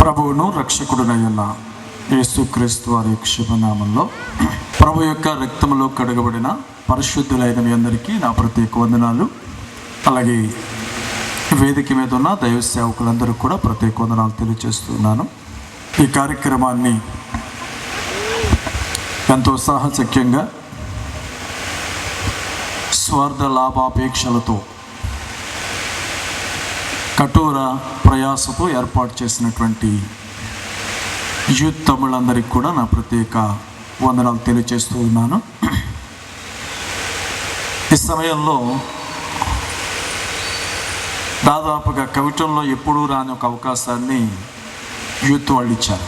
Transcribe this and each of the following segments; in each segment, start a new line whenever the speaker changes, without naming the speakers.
ప్రభువును రక్షకుడునైన యేసుక్రీస్తు వారి శుభనామంలో ప్రభు యొక్క రక్తములో కడగబడిన పరిశుద్ధులైన మీ అందరికీ నా ప్రత్యేక వందనాలు. అలాగే వేదిక మీద ఉన్న దైవ సేవకులందరూ కూడా ప్రత్యేక వందనాలు తెలియజేస్తున్నాను. ఈ కార్యక్రమాన్ని ఎంతో సాహసక్యంగా స్వార్థ లాభాపేక్షలతో కఠోర ప్రయాసతో ఏర్పాటు చేసినటువంటి యూత్ తమ్ముళ్ళందరికీ కూడా నా ప్రత్యేక వందనాలు తెలియజేస్తూ ఉన్నాను. ఈ సమయంలో దాదాపుగా కవిటంలో ఎప్పుడూ రాని ఒక అవకాశాన్ని యూత్ వాళ్ళు ఇచ్చారు.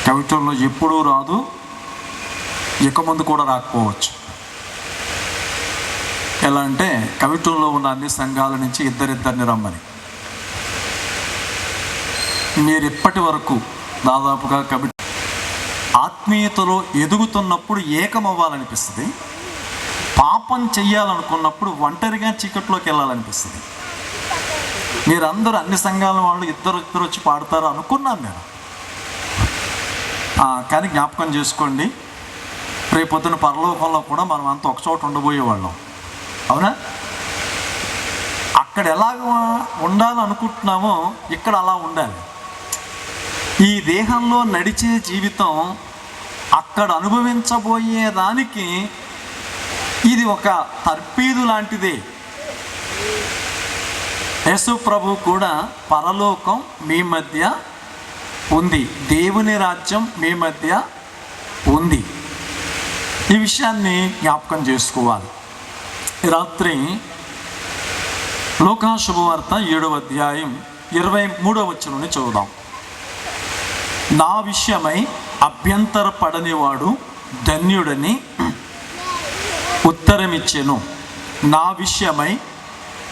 కవిటంలో ఎప్పుడూ రాదు, ఇక ముందు కూడా రాకపోవచ్చు. ఎలా అంటే కవిటంలో ఉన్న అన్ని సంఘాల నుంచి ఇద్దరిద్దరిని రమ్మని. మీరు ఇప్పటి వరకు దాదాపుగా ఆత్మీయతలో ఎదుగుతున్నప్పుడు ఏకమవ్వాలనిపిస్తుంది, పాపం చెయ్యాలనుకున్నప్పుడు ఒంటరిగా చీకట్లోకి వెళ్ళాలనిపిస్తుంది. మీరందరూ అన్ని సంఘాల వాళ్ళు ఇద్దరు వచ్చి పాడతారు అనుకున్నాను నేను. కానీ జ్ఞాపకం చేసుకోండి, రేపొద్దున పరలోకంలో కూడా మనం అంతా ఒకచోట ఉండబోయేవాళ్ళం. అవునా? అక్కడ ఎలాగ ఉండాలనుకుంటున్నామో ఇక్కడ అలా ఉండాలి. ఈ దేహంలో నడిచే జీవితం అక్కడ అనుభవించబోయేదానికి ఇది ఒక తర్పీదు లాంటిదే. యేసు ప్రభు కూడా పరలోకం మీ మధ్య ఉంది, దేవుని రాజ్యం మీ మధ్య ఉంది. ఈ విషయాన్ని జ్ఞాపకం చేసుకోవాలి. రాత్రి లూకా శుభవార్త 7వ అధ్యాయం 23వ వచనాన్ని చదువుదాం. నా విషయమై అభ్యంతరపడనివాడు ధన్యుడని ఉత్తరమిచ్చెను. నా విషయమై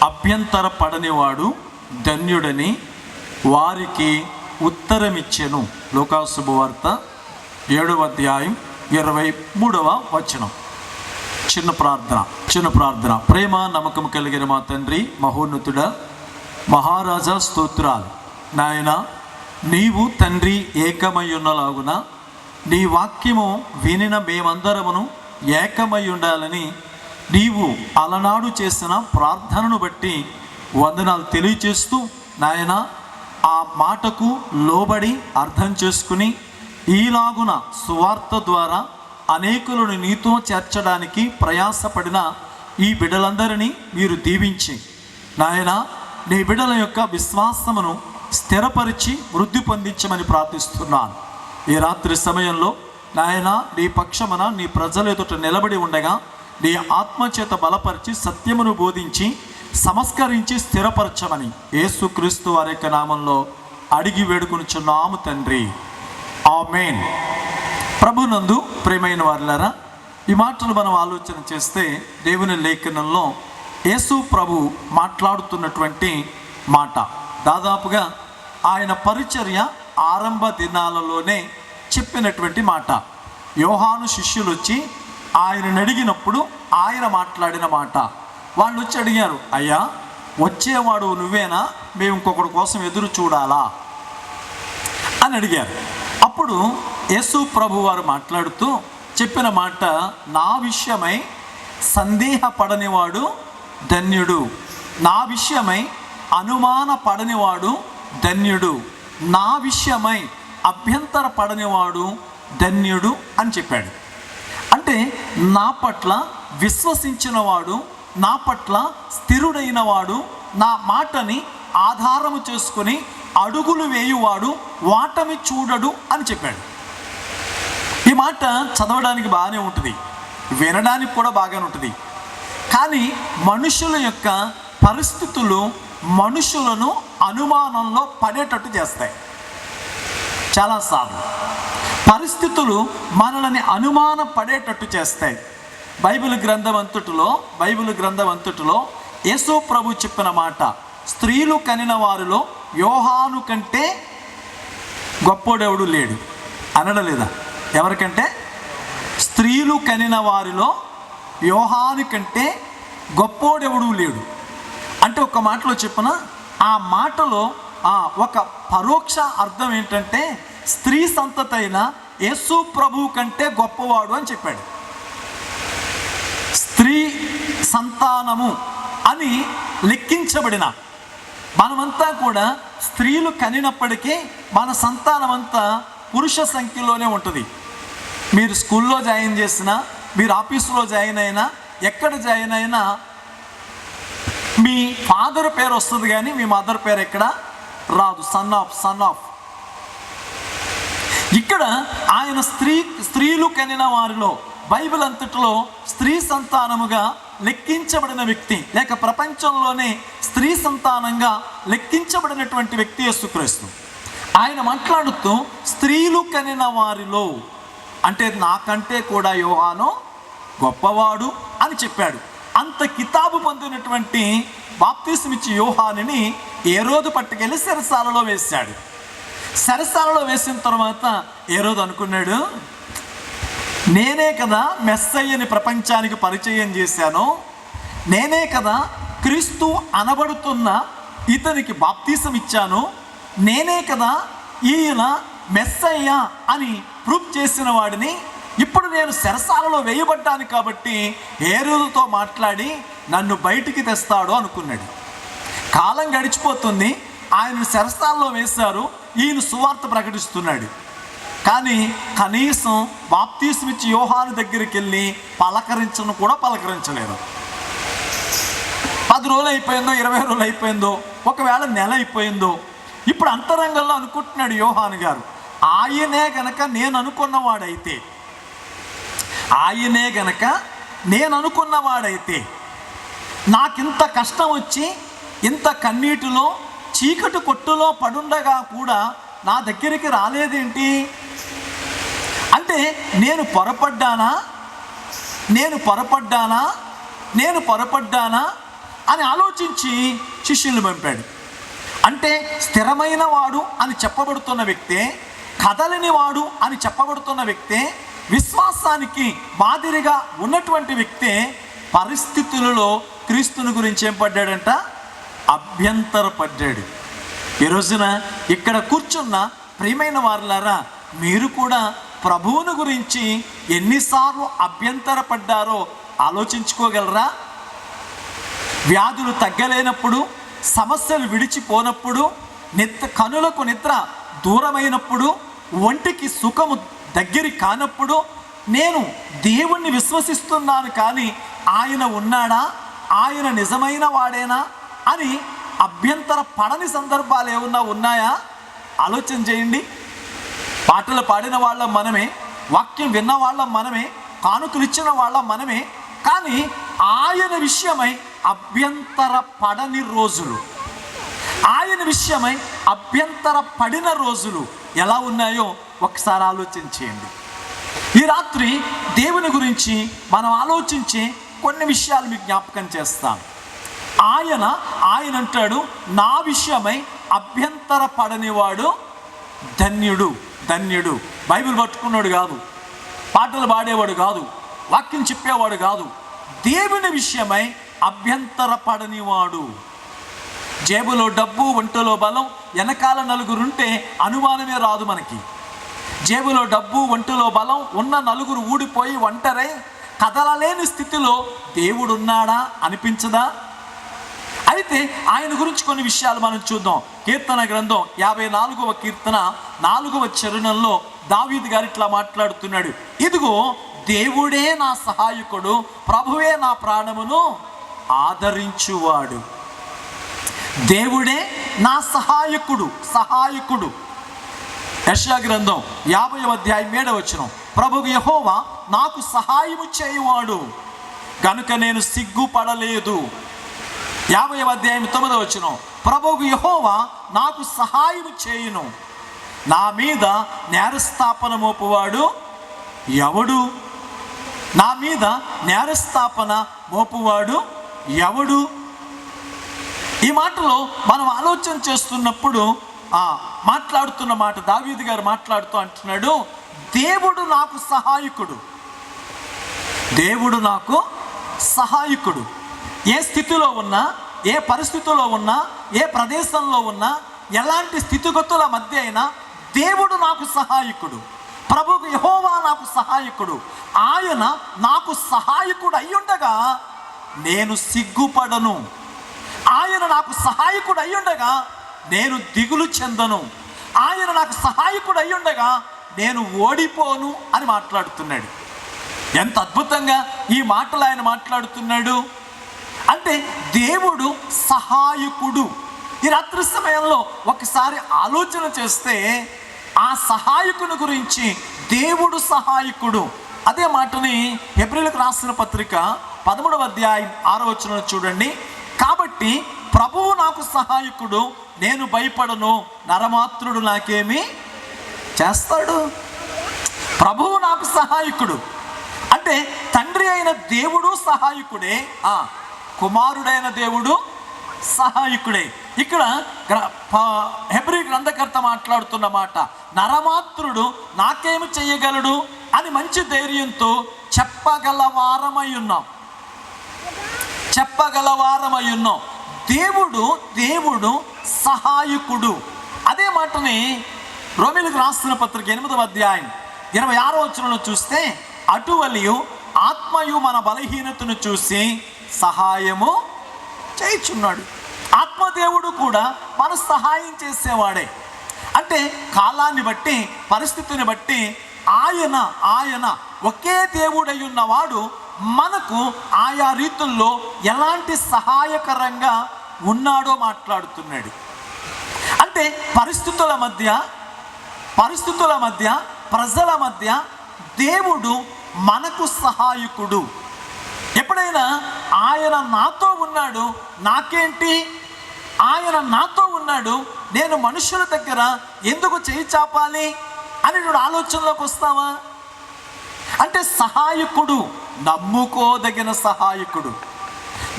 అభ్యంతరపడనివాడు ధన్యుడని వారికి ఉత్తరమిచ్చెను. లూకా శుభవార్త 7వ అధ్యాయం 23వ వచనం. చిన్న ప్రార్థన. ప్రేమ నమ్మకం కలిగిన మా తండ్రి, మహోన్నతుడా, మహారాజా, స్తోత్రాలు నాయన. నీవు తండ్రి ఏకమై ఉన్నలాగున నీ వాక్యము వినిన మేమందరమును ఏకమై ఉండాలని నీవు అలనాడు చేసిన ప్రార్థనను బట్టి వందనాలు తెలియచేస్తూ నాయన, ఆ మాటకు లోబడి అర్థం చేసుకుని ఈలాగున సువార్త ద్వారా అనేకులను నీతో చేర్చడానికి ప్రయాసపడిన ఈ బిడ్డలందరినీ మీరు దీవించి నాయన, నీ బిడ్డల యొక్క విశ్వాసమును స్థిరపరిచి వృద్ధి పొందించమని ప్రార్థిస్తున్నాను. ఈ రాత్రి సమయంలో నాయన, నీ పక్షమున నీ ప్రజల ఎదుట నిలబడి ఉండగా నీ ఆత్మచేత బలపరిచి సత్యమును బోధించి సంస్కరించి స్థిరపరచమని యేసుక్రీస్తు వారి యొక్క నామంలో అడిగి వేడుకొనుచున్నాము తండ్రి, ఆమేన్. ప్రభునందు ప్రియమైన వారులారా, ఈ మాటలు మనం ఆలోచన చేస్తే దేవుని లేఖనంలో యేసు ప్రభు మాట్లాడుతున్నటువంటి మాట దాదాపుగా ఆయన పరిచర్య ఆరంభ దినాలలోనే చెప్పినటువంటి మాట. యోహాను శిష్యులు వచ్చి ఆయనను అడిగినప్పుడు ఆయన మాట్లాడిన మాట. వాళ్ళు వచ్చి అడిగారు, అయ్యా వచ్చేవాడు నువ్వేనా, మేము ఇంకొకటి కోసం ఎదురు చూడాలా అని అడిగారు. అప్పుడు యేసు ప్రభు వారు మాట్లాడుతూ చెప్పిన మాట, నా విషయమై సందేహపడనివాడు ధన్యుడు, నా విషయమై అనుమాన పడనివాడు ధన్యుడు, నా విషయమై అభ్యంతర పడనివాడు ధన్యుడు అని చెప్పాడు. అంటే నా పట్ల విశ్వసించిన వాడు, నా పట్ల స్థిరుడైన వాడు, నా మాటని ఆధారము చేసుకుని అడుగులు వేయువాడు వాటమి చూడడు అని చెప్పాడు. ఈ మాట చదవడానికి బాగానే ఉంటుంది, వినడానికి కూడా బాగానే ఉంటుంది. కానీ మనుషుల యొక్క పరిస్థితులు మనుషులను అనుమానంలో పడేటట్టు చేస్తాయి. చాలాసార్లు పరిస్థితులు మనల్ని అనుమాన పడేటట్టు చేస్తాయి. బైబిల్ గ్రంథం అంతటిలో యేసు ప్రభు చెప్పిన మాట, స్త్రీలు కనిన వారిలో యోహాను కంటే గొప్పోడెవడు లేడు అనడలేదా? ఎవరికంటే? స్త్రీలు కనిన వారిలో యోహాను కంటే గొప్పోడెవడూ లేడు. అంటే ఒక మాటలో చెప్పిన ఆ మాటలో ఒక పరోక్ష అర్థం ఏంటంటే స్త్రీ సంతతి అయిన యేసు ప్రభు కంటే గొప్పవాడు అని చెప్పాడు. స్త్రీ సంతానము అని లెక్కించబడిన మనమంతా కూడా స్త్రీలు కనినప్పటికీ మన సంతానం అంతా పురుష సంఖ్యలోనే ఉంటుంది. మీరు స్కూల్లో జాయిన్ చేసినా, మీరు ఆఫీసులో జాయిన్ అయినా, ఎక్కడ జాయిన్ అయినా మీ ఫాదర్ పేరు వస్తుంది కానీ మీ మదర్ పేరు ఎక్కడ రాదు. Son of. ఇక్కడ ఆయన స్త్రీలు కనిన వారిలో బైబిల్ అంతటిలో స్త్రీ సంతానముగా లెక్కించబడిన వ్యక్తి, లేక ప్రపంచంలోనే స్త్రీ సంతానంగా లెక్కించబడినటువంటి వ్యక్తి యేసుక్రీస్తు. ఆయన మాట్లాడుతూ స్త్రీలు కనిన వారిలో అంటే నాకంటే కూడా యోహాను గొప్పవాడు అని చెప్పాడు. అంత కితాబు పొందినటువంటి బాప్తిస్మిచ్చి యోహానుని హేరోదు పట్టుకెళ్ళి చెరసాలలో వేశాడు. చెరసాలలో వేసిన తర్వాత హేరోదు అనుకున్నాడు, నేనే కదా మెస్సయ్యని ప్రపంచానికి పరిచయం చేశాను, నేనే కదా క్రీస్తు అనబడుతున్న ఇతనికి బాప్తిసం ఇచ్చాను, నేనే కదా ఈయన మెస్సయ్య అని ప్రూఫ్ చేసిన వాడిని, ఇప్పుడు నేను చెరసాలలో వేయబడ్డాను కాబట్టి హేరోదుతో మాట్లాడి నన్ను బయటికి తెస్తాడు అనుకున్నాడు. కాలం గడిచిపోతుంది, ఆయన చెరసాలలో వేశారు, ఈయన సువార్త ప్రకటిస్తున్నాడు. కానీ కనీసం బాప్తిస్మిచ్చి యోహాను దగ్గరికి వెళ్ళి పలకరించను కూడా పలకరించలేదు. 10 రోజులు అయిపోయిందో, 20 రోజులు అయిపోయిందో, ఒకవేళ నెల అయిపోయిందో, ఇప్పుడు అంతరంగంలో అనుకుంటున్నాడు యోహాను గారు, ఆయనే గనక నేను అనుకున్నవాడైతే నాకింత కష్టం వచ్చి ఇంత కన్నీటిలో చీకటి కొట్టులో పడుండగా కూడా నా దగ్గరికి రాలేదేంటి అంటే నేను పొరపడ్డానా అని ఆలోచించి శిష్యుల్ని పంపాడు. అంటే స్థిరమైన వాడు అని చెప్పబడుతున్న వ్యక్తే, కదలని వాడు అని చెప్పబడుతున్న వ్యక్తే, విశ్వాసానికి మాదిరిగా ఉన్నటువంటి వ్యక్తే పరిస్థితులలో క్రీస్తుని గురించి ఏం పడ్డాడంట? అభ్యంతరపడ్డాడు. ఈ రోజున ఇక్కడ కూర్చున్న ప్రియమైన వారులారా, మీరు కూడా ప్రభువుని గురించి ఎన్నిసార్లు అభ్యంతరపడ్డారో ఆలోచించుకోగలరా? వ్యాధులు తగ్గలేనప్పుడు, సమస్యలు విడిచిపోనప్పుడు, కనులకు నిద్ర దూరమైనప్పుడు, ఒంటికి సుఖము దగ్గర కానప్పుడు నేను దేవుణ్ణి విశ్వసిస్తున్నాను కానీ ఆయన ఉన్నాడా, ఆయన నిజమైన వాడేనా అని అభ్యంతర పడని సందర్భాలు ఏమన్నా ఉన్నాయా? ఆలోచన చేయండి. పాటలు పాడిన వాళ్ళం మనమే, వాక్యం విన్న వాళ్ళం మనమే, కానుకలు ఇచ్చిన వాళ్ళం మనమే, కానీ ఆయన విషయమై అభ్యంతర పడని రోజులు, ఆయన విషయమై అభ్యంతర పడిన రోజులు ఎలా ఉన్నాయో ఒకసారి ఆలోచన చేయండి. ఈ రాత్రి దేవుని గురించి మనం ఆలోచించే కొన్ని విషయాలు మీకు జ్ఞాపకం చేస్తాను. ఆయన అంటాడు, నా విషయమై అభ్యంతర పడనివాడు ధన్యుడు. బైబిల్ పట్టుకున్నాడు కాదు, పాటలు పాడేవాడు కాదు, వాక్యం చెప్పేవాడు కాదు, దేవుని విషయమై అభ్యంతర పడనివాడు. జేబులో డబ్బు, ఒంటిలో బలం, వెనకాల నలుగురుంటే అనుమానమే రాదు మనకి. జేబులో డబ్బు, ఒంటిలో బలం ఉన్న నలుగురు ఊడిపోయి ఒంటరై కదలలేని స్థితిలో దేవుడున్నాడా అనిపించదా? అయితే ఆయన గురించి కొన్ని విషయాలు మనం చూద్దాం. కీర్తన గ్రంథం 54వ కీర్తన 4వ చరణంలో దావీదు గారు ఇట్లా మాట్లాడుతున్నాడు, ఇదిగో దేవుడే నా సహాయకుడు, ప్రభువే నా ప్రాణమును ఆదరించువాడు. దేవుడే నా సహాయకుడు. యెషయా గ్రంథం 50వ అధ్యాయం 7వ వచనం, ప్రభువు యెహోవా నాకు సహాయము చేయువాడు గనుక నేను సిగ్గుపడలేదు. 50వ అధ్యాయం 9వ వచనం, ప్రభువు యెహోవా నాకు సహాయము చేయును, నా మీద నేరస్థాపన మోపువాడు ఎవడు? నా మీద నేరస్థాపన మోపువాడు ఎవడు? ఈ మాటలో మనం ఆలోచన చేస్తున్నప్పుడు మాట్లాడుతున్న మాట దావీదు గారు మాట్లాడుతూ అంటున్నాడు, దేవుడు నాకు సహాయకుడు. ఏ స్థితిలో ఉన్నా, ఏ పరిస్థితిలో ఉన్నా, ఏ ప్రదేశంలో ఉన్నా, ఎలాంటి స్థితిగతుల మధ్య అయినా దేవుడు నాకు సహాయకుడు, ప్రభువు యెహోవా నాకు సహాయకుడు, ఆయన నాకు సహాయకుడు అయ్యుండగా నేను సిగ్గుపడను, ఆయన నాకు సహాయకుడు అయ్యుండగా నేను దిగులు చెందను, ఆయన నాకు సహాయకుడు అయ్యుండగా నేను ఓడిపోను అని మాట్లాడుతున్నాడు. ఎంత అద్భుతంగా ఈ మాటలు ఆయన మాట్లాడుతున్నాడు అంటే దేవుడు సహాయకుడు. ఈ రాత్రి సమయంలో ఒకసారి ఆలోచన చేస్తే ఆ సహాయకుని గురించి, దేవుడు సహాయకుడు, అదే మాటని హెబ్రీయులకు రాసిన పత్రిక 13వ అధ్యాయం 6వ వచనం చూడండి. కాబట్టి ప్రభువు నాకు సహాయకుడు, నేను భయపడను, నరమాత్రుడు నాకేమి చేస్తాడు. ప్రభువు నాకు సహాయకుడు అంటే తండ్రి అయిన దేవుడు సహాయకుడే, కుమారుడైన దేవుడు సహాయకుడే. ఇక్కడ హెబ్రీ గ్రంథకర్త మాట్లాడుతున్న మాట, నరమాత్రుడు నాకేమి చేయగలడు అని మంచి ధైర్యంతో చెప్పగలవారమై ఉన్నాం. దేవుడు సహాయకుడు. అదే మాటని రోమీయులకు రాసిన పత్రిక 8వ అధ్యాయం 26వ వచనంలో చూస్తే, అటువలియు ఆత్మయు మన బలహీనతను చూసి సహాయము చేయుచున్నాడు. ఆత్మదేవుడు కూడా మన సహాయం చేసేవాడే. అంటే కాలాన్ని బట్టి, పరిస్థితిని బట్టి ఆయన ఒకే దేవుడై ఉన్నవాడు మనకు ఆయా రీతుల్లో ఎలాంటి సహాయకరంగా ఉన్నాడో మాట్లాడుతున్నాడు. అంటే పరిస్థితుల మధ్య ప్రజల మధ్య దేవుడు మనకు సహాయకుడు. ఎప్పుడైనా ఆయన నాతో ఉన్నాడు, నాకేంటి, ఆయన నాతో ఉన్నాడు, నేను మనుషుల దగ్గర ఎందుకు చేయి చాపాలి అని ఆలోచనలోకి వస్తావా? అంటే సహాయకుడు, నమ్ముకోదగిన సహాయకుడు,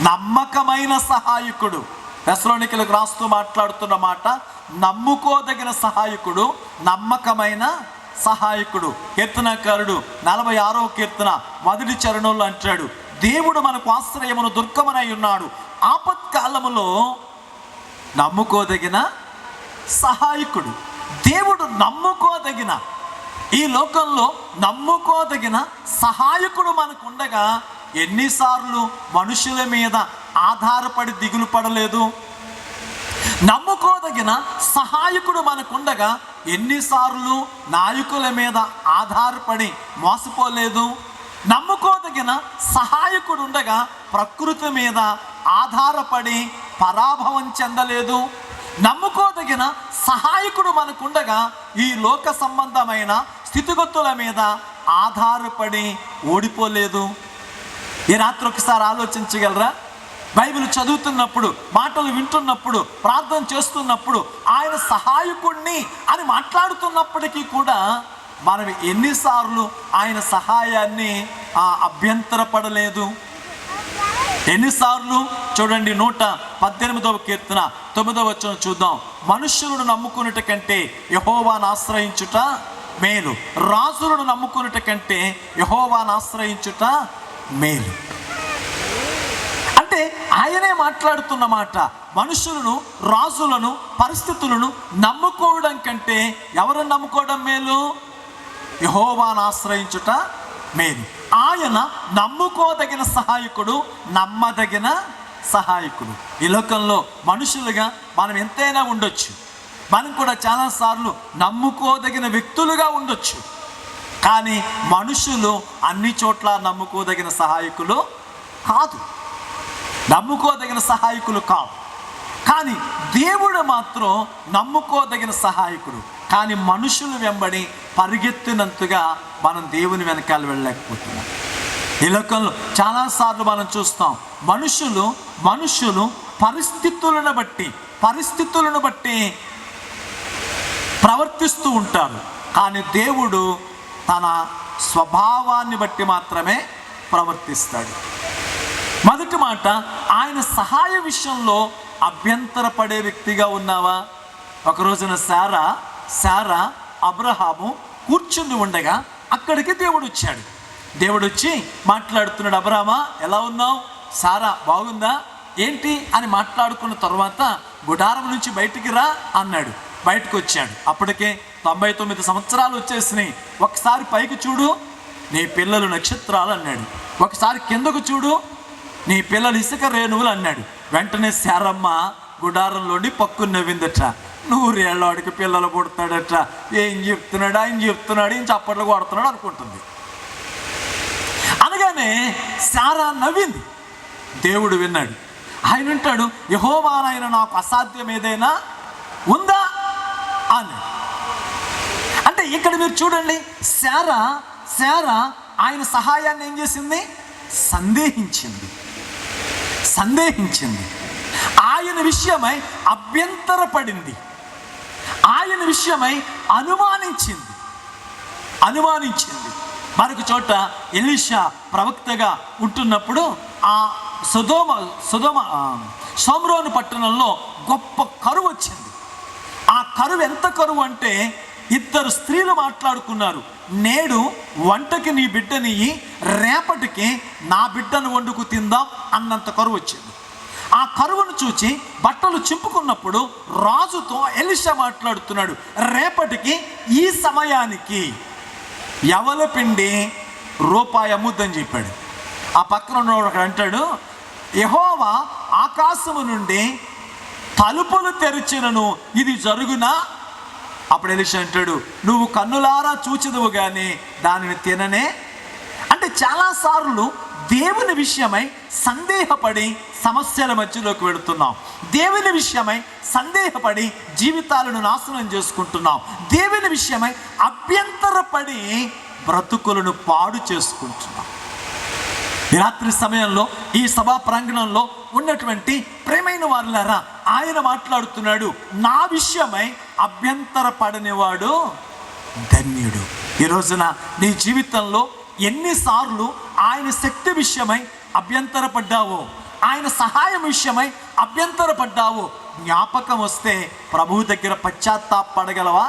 నమ్మకమైన సహాయకుడు. తెస్సలోనికీయులకు రాస్తూ మాట్లాడుతున్న మాట, నమ్ముకోదగిన సహాయకుడు, నమ్మకమైన సహాయకుడు. కీర్తనకారుడు 46వ కీర్తన 1వ చరణంలో అంటాడు, దేవుడు మనకు ఆశ్రయమును దుర్గమునై ఉన్నాడు, ఆపత్కాలములో నమ్ముకోదగిన సహాయకుడు. దేవుడు నమ్ముకోదగిన, ఈ లోకంలో నమ్ముకోదగిన సహాయకుడు మనకు ఉండగా ఎన్నిసార్లు మనుషుల మీద ఆధారపడి దిగులు పడలేదు? నమ్ముకోదగిన సహాయకుడు మనకుండగా ఎన్నిసార్లు నాయకుల మీద ఆధారపడి మోసపోలేదు? నమ్ముకోదగిన సహాయకుడు ఉండగా ప్రకృతి మీద ఆధారపడి పరాభవం చెందలేదు. నమ్ముకోదగిన సహాయకుడు మనకుండగా ఈ లోక సంబంధమైన స్థితిగతుల మీద ఆధారపడి ఓడిపోలేదు. ఈ రాత్రి ఒకసారి ఆలోచించగలరా? బైబిల్ చదువుతున్నప్పుడు, మాటలు వింటున్నప్పుడు, ప్రార్థన చేస్తున్నప్పుడు ఆయన సహాయకుడిని అని మాట్లాడుతున్నప్పటికీ కూడా మనం ఎన్నిసార్లు ఆయన సహాయాన్ని అభ్యంతరపడలేదు? ఎన్నిసార్లు? చూడండి, 118వ కీర్తన 9వ వచనం చూద్దాం. మనుష్యులను నమ్ముకున్నట కంటే యెహోవాను ఆశ్రయించుట మేలు, రాజులను నమ్ముకున్నట కంటే యెహోవాను ఆశ్రయించుట మేలు. అంటే ఆయనే మాట్లాడుతున్న మాట, మనుషులను, రాజులను, పరిస్థితులను నమ్ముకోవడం కంటే ఎవరిని నమ్ముకోవడం మేలు? యెహోవాను ఆశ్రయించుట మేలు. ఆయన నమ్ముకోదగిన సహాయకుడు, నమ్మదగిన సహాయకుడు. ఈ లోకంలో మనుషులుగా మనం ఎంతైనా ఉండొచ్చు, మనం కూడా చాలాసార్లు నమ్ముకోదగిన వ్యక్తులుగా ఉండొచ్చు. కానీ మనుషులు అన్ని చోట్ల నమ్ముకోదగిన సహాయకులు కాదు, నమ్ముకోదగిన సహాయకులు కాదు. కానీ దేవుడు మాత్రం నమ్ముకోదగిన సహాయకుడు. కానీ మనుషులు వెంబడి పరిగెత్తినంతగా మనం దేవుని వెనకాల వెళ్ళలేకపోతున్నాం. ఈ లోకంలో చాలాసార్లు మనం చూస్తాం, మనుషులు పరిస్థితులను బట్టి ప్రవర్తిస్తూ ఉంటారు. కానీ దేవుడు తన స్వభావాన్ని బట్టి మాత్రమే ప్రవర్తిస్తాడు. మొదటి మాట, ఆయన సహాయ విషయంలో అభ్యంతరపడే వ్యక్తిగా ఉన్నావా? ఒక రోజున శారా అబ్రహాము కూర్చుని ఉండగా అక్కడికి దేవుడు వచ్చాడు. దేవుడు వచ్చి మాట్లాడుతున్నాడు, అబ్రహామా ఎలా ఉన్నావు? శారా బాగుందా ఏంటి అని మాట్లాడుకున్న తర్వాత గుడారం నుంచి బయటికి రా అన్నాడు. బయటకు వచ్చాడు. అప్పటికే 99 సంవత్సరాలు వచ్చేసినాయి. ఒకసారి పైకి చూడు, నీ పిల్లలు నక్షత్రాలు అన్నాడు. ఒకసారి కిందకు చూడు, నీ పిల్లలు ఇసుక రేణువులు అన్నాడు. వెంటనే శారమ్మ గుడారంలోని పక్కు నవ్విందట. 100 ఏళ్ళ వాడికి పిల్లలు పుడతాడట, ఏం చెప్తున్నాడు ఆయన చెప్తున్నాడు, ఏం చప్పట్లు కొడుతున్నాడు అనుకుంటుంది. అనగానే శారా నవ్వింది. దేవుడు విన్నాడు. ఆయన అంటాడు, యెహోవానైన నాకు అసాధ్యం ఏదైనా ఉందా అని. అంటే ఇక్కడ మీరు చూడండి, శారా ఆయన సహాయాన్ని ఏం చేసింది? సందేహించింది. ఆయన విషయమై అభ్యంతరపడింది. ఆయన విషయమై అనుమానించింది. మరొక చోట ఎలీషా ప్రవక్తగా ఉంటున్నప్పుడు ఆ షోమ్రోను పట్టణంలో గొప్ప కరువు వచ్చింది. ఆ కరువు ఎంత కరువు అంటే 2 స్త్రీలు మాట్లాడుకున్నారు, నేడు వంటకి నీ బిడ్డని, రేపటికి నా బిడ్డను వండుకు తిందాం అన్నంత కరువు వచ్చింది. ఆ కరువును చూచి బట్టలు చింపుకున్నప్పుడు రాజుతో ఎలీషా మాట్లాడుతున్నాడు, రేపటికి ఈ సమయానికి యవల పిండి రూపాయి అమ్ముద్దని చెప్పాడు. ఆ పక్కన ఉన్నవాడు అంటాడు, యెహోవా ఆకాశము నుండి తలుపులు తెరిచినను ఇది జరుగునా? అప్పుడు ఎలీషా అంటాడు, నువ్వు కన్నులారా చూచెదవు కానీ దానిని తిననే. అంటే చాలాసార్లు దేవుని విషయమై సందేహపడి సమస్యల మధ్యలోకి వెళుతున్నాం. దేవుని విషయమై సందేహపడి జీవితాలను నాశనం చేసుకుంటున్నాం. దేవుని విషయమై అభ్యంతరపడి బ్రతుకులను పాడు చేసుకుంటున్నాం. ఈ రాత్రి సమయంలో ఈ సభా ప్రాంగణంలో ఉన్నటువంటి ప్రేమైన వారులారా, ఆయన మాట్లాడుతున్నాడు, నా విషయమై అభ్యంతరపడనివాడు ధన్యుడు. ఈ రోజున నీ జీవితంలో ఎన్నిసార్లు ఆయన శక్తి విషయమై అభ్యంతరపడ్డావో, ఆయన సహాయం విషయమై అభ్యంతరపడ్డావో జ్ఞాపకం వస్తే ప్రభువు దగ్గర పశ్చాత్తాపడగలవా?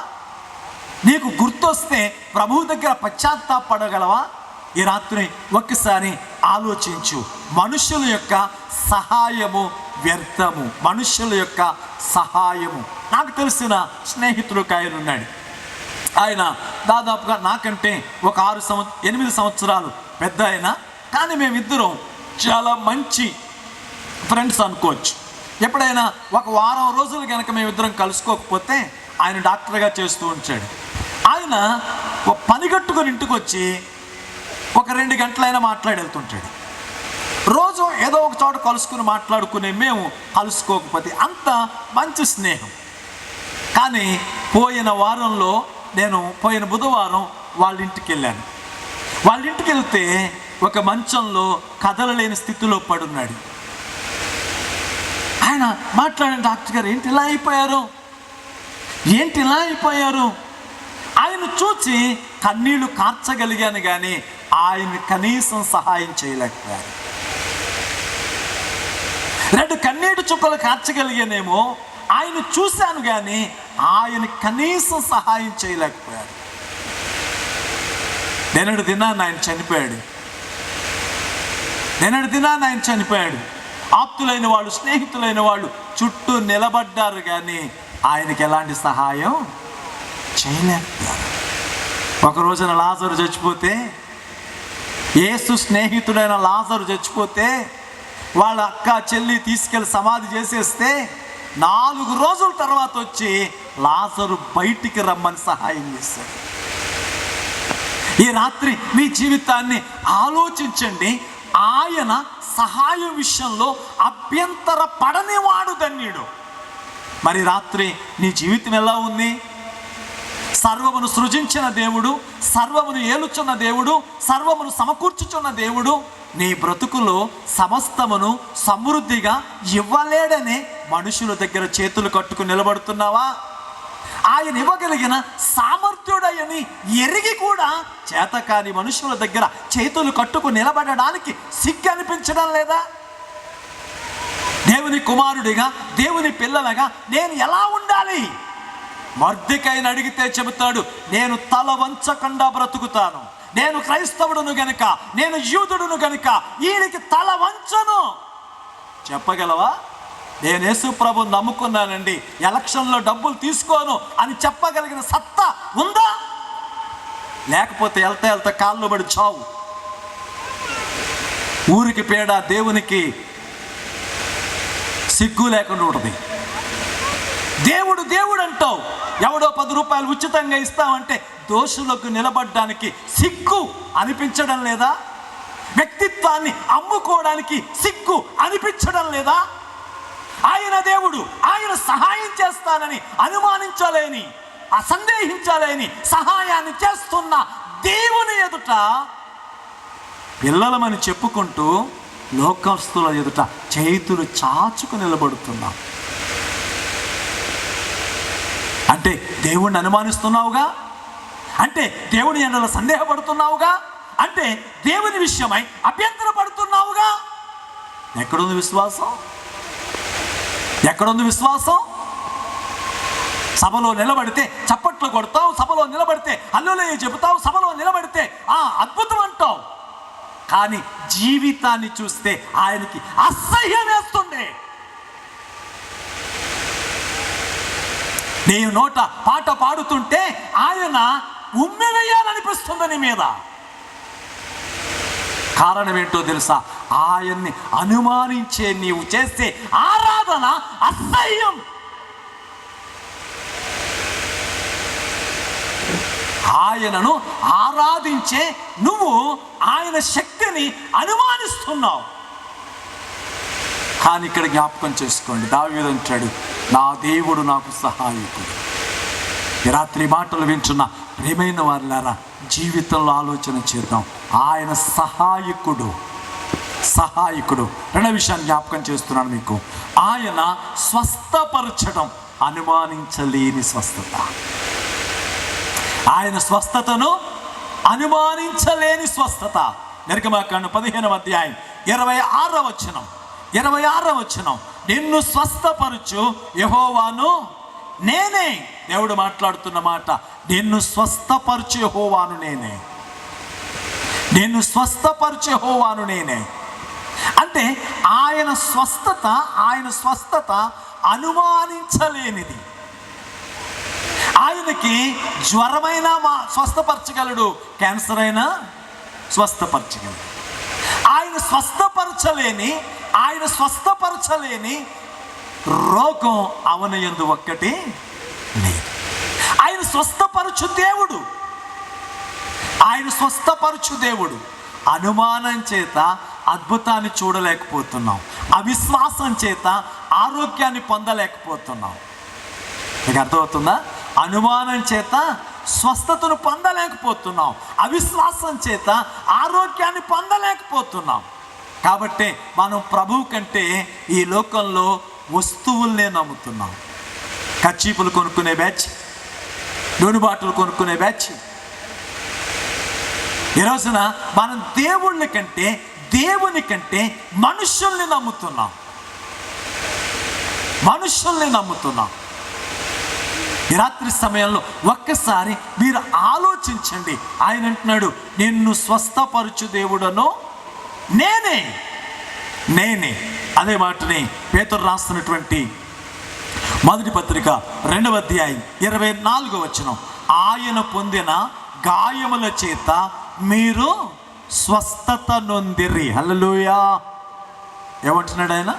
నీకు గుర్తొస్తే ప్రభువు దగ్గర పశ్చాత్తాపడగలవా? ఈ రాత్రి ఒక్కసారి ఆలోచించు. మనుషుల యొక్క సహాయము వ్యర్థము. నాకు తెలిసిన స్నేహితుడు ఒక ఆయన ఉన్నాడు. ఆయన దాదాపుగా నాకంటే ఒక 8 సంవత్సరాలు పెద్ద ఆయన. కానీ మేమిద్దరం చాలా మంచి ఫ్రెండ్స్ అనుకోవచ్చు. ఎప్పుడైనా ఒక వారం రోజులు కనుక మేమిద్దరం కలుసుకోకపోతే ఆయన డాక్టర్గా చేస్తూ ఉంచాడు. ఆయన పని కట్టుకొని ఇంటికి వచ్చి ఒక 2 గంటలైనా మాట్లాడి వెళ్తుంటాడు. రోజు ఏదో ఒక చోట కలుసుకుని మాట్లాడుకునే మేము కలుసుకోకపోతే అంత మంచి స్నేహం. కానీ పోయిన బుధవారం వాళ్ళ ఇంటికి వెళ్ళాను. వాళ్ళ ఇంటికి వెళ్తే ఒక మంచంలో కదలలేని స్థితిలో పడున్నాడు. ఆయన మాట్లాడిన, డాక్టర్ గారు ఏంటి ఇలా అయిపోయారు? ఆయన చూచి కన్నీళ్లు కార్చగలిగాను కానీ ఆయన కనీసం సహాయం చేయలేకపోయారు. 2 కన్నీటి చుక్కలు కార్చగలిగానేమో, ఆయన చూశాను కానీ ఆయన కనీసం సహాయం చేయలేకపోయాడు. నిన్నటి దినాన్ని ఆయన చనిపోయాడు. ఆప్తులైన వాళ్ళు, స్నేహితులైన వాళ్ళు చుట్టూ నిలబడ్డారు కానీ ఆయనకి ఎలాంటి సహాయం చేయలేకపోయారు. ఒక రోజున లాజరు చచ్చిపోతే, యేసు స్నేహితుడైన లాజరు చచ్చిపోతే వాళ్ళ అక్క చెల్లి తీసుకెళ్ళి సమాధి చేసేస్తే 4 రోజుల తర్వాత వచ్చి లాజరు బయటికి రమ్మని సహాయం చేశాడు. ఈ రాత్రి మీ జీవితాన్ని ఆలోచించండి. ఆయన సహాయం విషయంలో అభ్యంతర పడనివాడు ధన్యుడు. మరి రాత్రి నీ జీవితం ఎలా ఉంది? సర్వమును సృజించిన దేవుడు, సర్వమును ఏలుచున్న దేవుడు, సర్వమును సమకూర్చుచున్న దేవుడు నీ బ్రతుకులో సమస్తమును సమృద్ధిగా ఇవ్వలేడనే మనుషుల దగ్గర చేతులు కట్టుకుని నిలబడుతున్నావా? ఆయన ఇవ్వగలిగిన సామర్థ్యుడని ఎరిగి కూడా చేతకాని మనుషుల దగ్గర చేతులు కట్టుకుని నిలబడడానికి సిగ్గు అనిపించడం లేదా? దేవుని కుమారుడిగా, దేవుని పిల్లలుగా నేను ఎలా ఉండాలి? మొర్దెకైని అడిగితే చెబుతాడు, నేను తల వంచకుండా బ్రతుకుతాను. నేను క్రైస్తవుడును గనుక, నేను యూదుడును గనుక ఈయనకి తల వంచను. చెప్పగలవా? నేను యేసు ప్రభువుని నమ్ముకున్నానండి, ఎలక్షన్లో డబ్బులు తీసుకోను అని చెప్పగలిగిన సత్తా ఉందా? లేకపోతే వెళ్తా వెళ్తా కాళ్ళు పడి చావు. ఊరికి పేడ, దేవునికి సిగ్గు లేకుండా ఉంటుంది. దేవుడు దేవుడు అంటావు, ఎవడో 10 రూపాయలు ఉచితంగా ఇస్తామంటే దోషులకు నిలబడ్డానికి సిగ్గు అనిపించడం లేదా? వ్యక్తిత్వాన్ని అమ్ముకోవడానికి సిగ్గు అనిపించడం లేదా? ఆయన దేవుడు, ఆయన సహాయం చేస్తానని అనుమానించలేని, అసందేహించలేని సహాయాన్ని చేస్తున్న దేవుని ఎదుట పిల్లలమని చెప్పుకుంటూ లోకస్తుల ఎదుట చేతులు చాచుకు నిలబడుతున్నాం. అంటే దేవుణ్ణి అనుమానిస్తున్నావుగా, అంటే దేవుని ఎడల సందేహపడుతున్నావుగా, అంటే దేవుని విషయమై అభ్యంతరపడుతున్నావుగా. ఎక్కడుంది విశ్వాసం? ఎక్కడుంది విశ్వాసం? సభలో నిలబడితే చప్పట్లు కొడతావు, సభలో నిలబడితే హల్లెలూయా చెబుతావు, సభలో నిలబడితే అద్భుతం అంటావు. కానీ జీవితాన్ని చూస్తే ఆయనకి అసహ్యం వేస్తుంది. నీ నోట పాట పాడుతుంటే ఆయన ఉమ్మి వేయాలనిపిస్తుంది నీ మీద. కారణం ఏంటో తెలుసా? ఆయన్ని అనుమానించే నీవు చేసే ఆరాధన అసహ్యం. ఆయనను ఆరాధించే నువ్వు ఆయన శక్తిని అనుమానిస్తున్నావు. కానీ ఇక్కడ జ్ఞాపకం చేసుకోండి, దావీదు అంటాడు, నా దేవుడు నాకు సహాయకుడు. ఈ రాత్రి మాటలు వింటున్న ప్రియమైన వారిలారా, జీవితంలో ఆలోచన చేద్దాం. ఆయన సహాయకుడు. రెండో విషయాన్ని జ్ఞాపకం చేస్తున్నాను మీకు. ఆయన స్వస్థపరచడం, అనుమానించలేని స్వస్థత. ఆయన స్వస్థతను అనుమానించలేని స్వస్థత. నిర్గమకాండం 15వ అధ్యాయం 26వ వచనం, నిన్ను స్వస్థపరచు యెహోవాను నేనే. దేవుడు మాట్లాడుతున్న మాట, నిన్ను స్వస్థపరచు యెహోవాను నేనే. నిన్ను స్వస్థపరచు యెహోవాను నేనే. అంటే ఆయన స్వస్థత అనుమానించలేనిది. ఆయనకి జ్వరమైనా స్వస్థపరచగలడు, క్యాన్సర్ అయినా స్వస్థపరచగలడు. ఆయన స్వస్థపరచలేని రోగం అవని యందు ఒక్కటి లేదు. ఆయన స్వస్థపరచు దేవుడు. అనుమానం చేత అద్భుతాన్ని చూడలేకపోతున్నాం, అవిశ్వాసం చేత ఆరోగ్యాన్ని పొందలేకపోతున్నాం. మీకు అర్థమవుతుందా? అనుమానం చేత స్వస్థతను పొందలేకపోతున్నాం, అవిశ్వాసం చేత ఆరోగ్యాన్ని పొందలేకపోతున్నాం. కాబట్టి మనం ప్రభువు కంటే ఈ లోకంలో వస్తువుల్నే నమ్ముతున్నాం. కచ్చీపులు కొనుక్కునే బ్యాచ్, నూనె బాటలు కొనుక్కునే బ్యాచ్. ఈ రోజున మనం దేవుని కంటే మనుషుల్ని నమ్ముతున్నాం. ఈ రాత్రి సమయంలో ఒక్కసారి మీరు ఆలోచించండి. ఆయన అంటున్నాడు, నిన్ను స్వస్థపరచు దేవుడను నేనే. అదే మాటని పేతురు రాస్తున్నటువంటి మొదటి పత్రిక 2వ అధ్యాయం 24వ వచనం, ఆయన పొందిన గాయముల చేత మీరు స్వస్థత నొందిరి. హల్లెలూయా. ఏమంటున్నాడు ఆయన?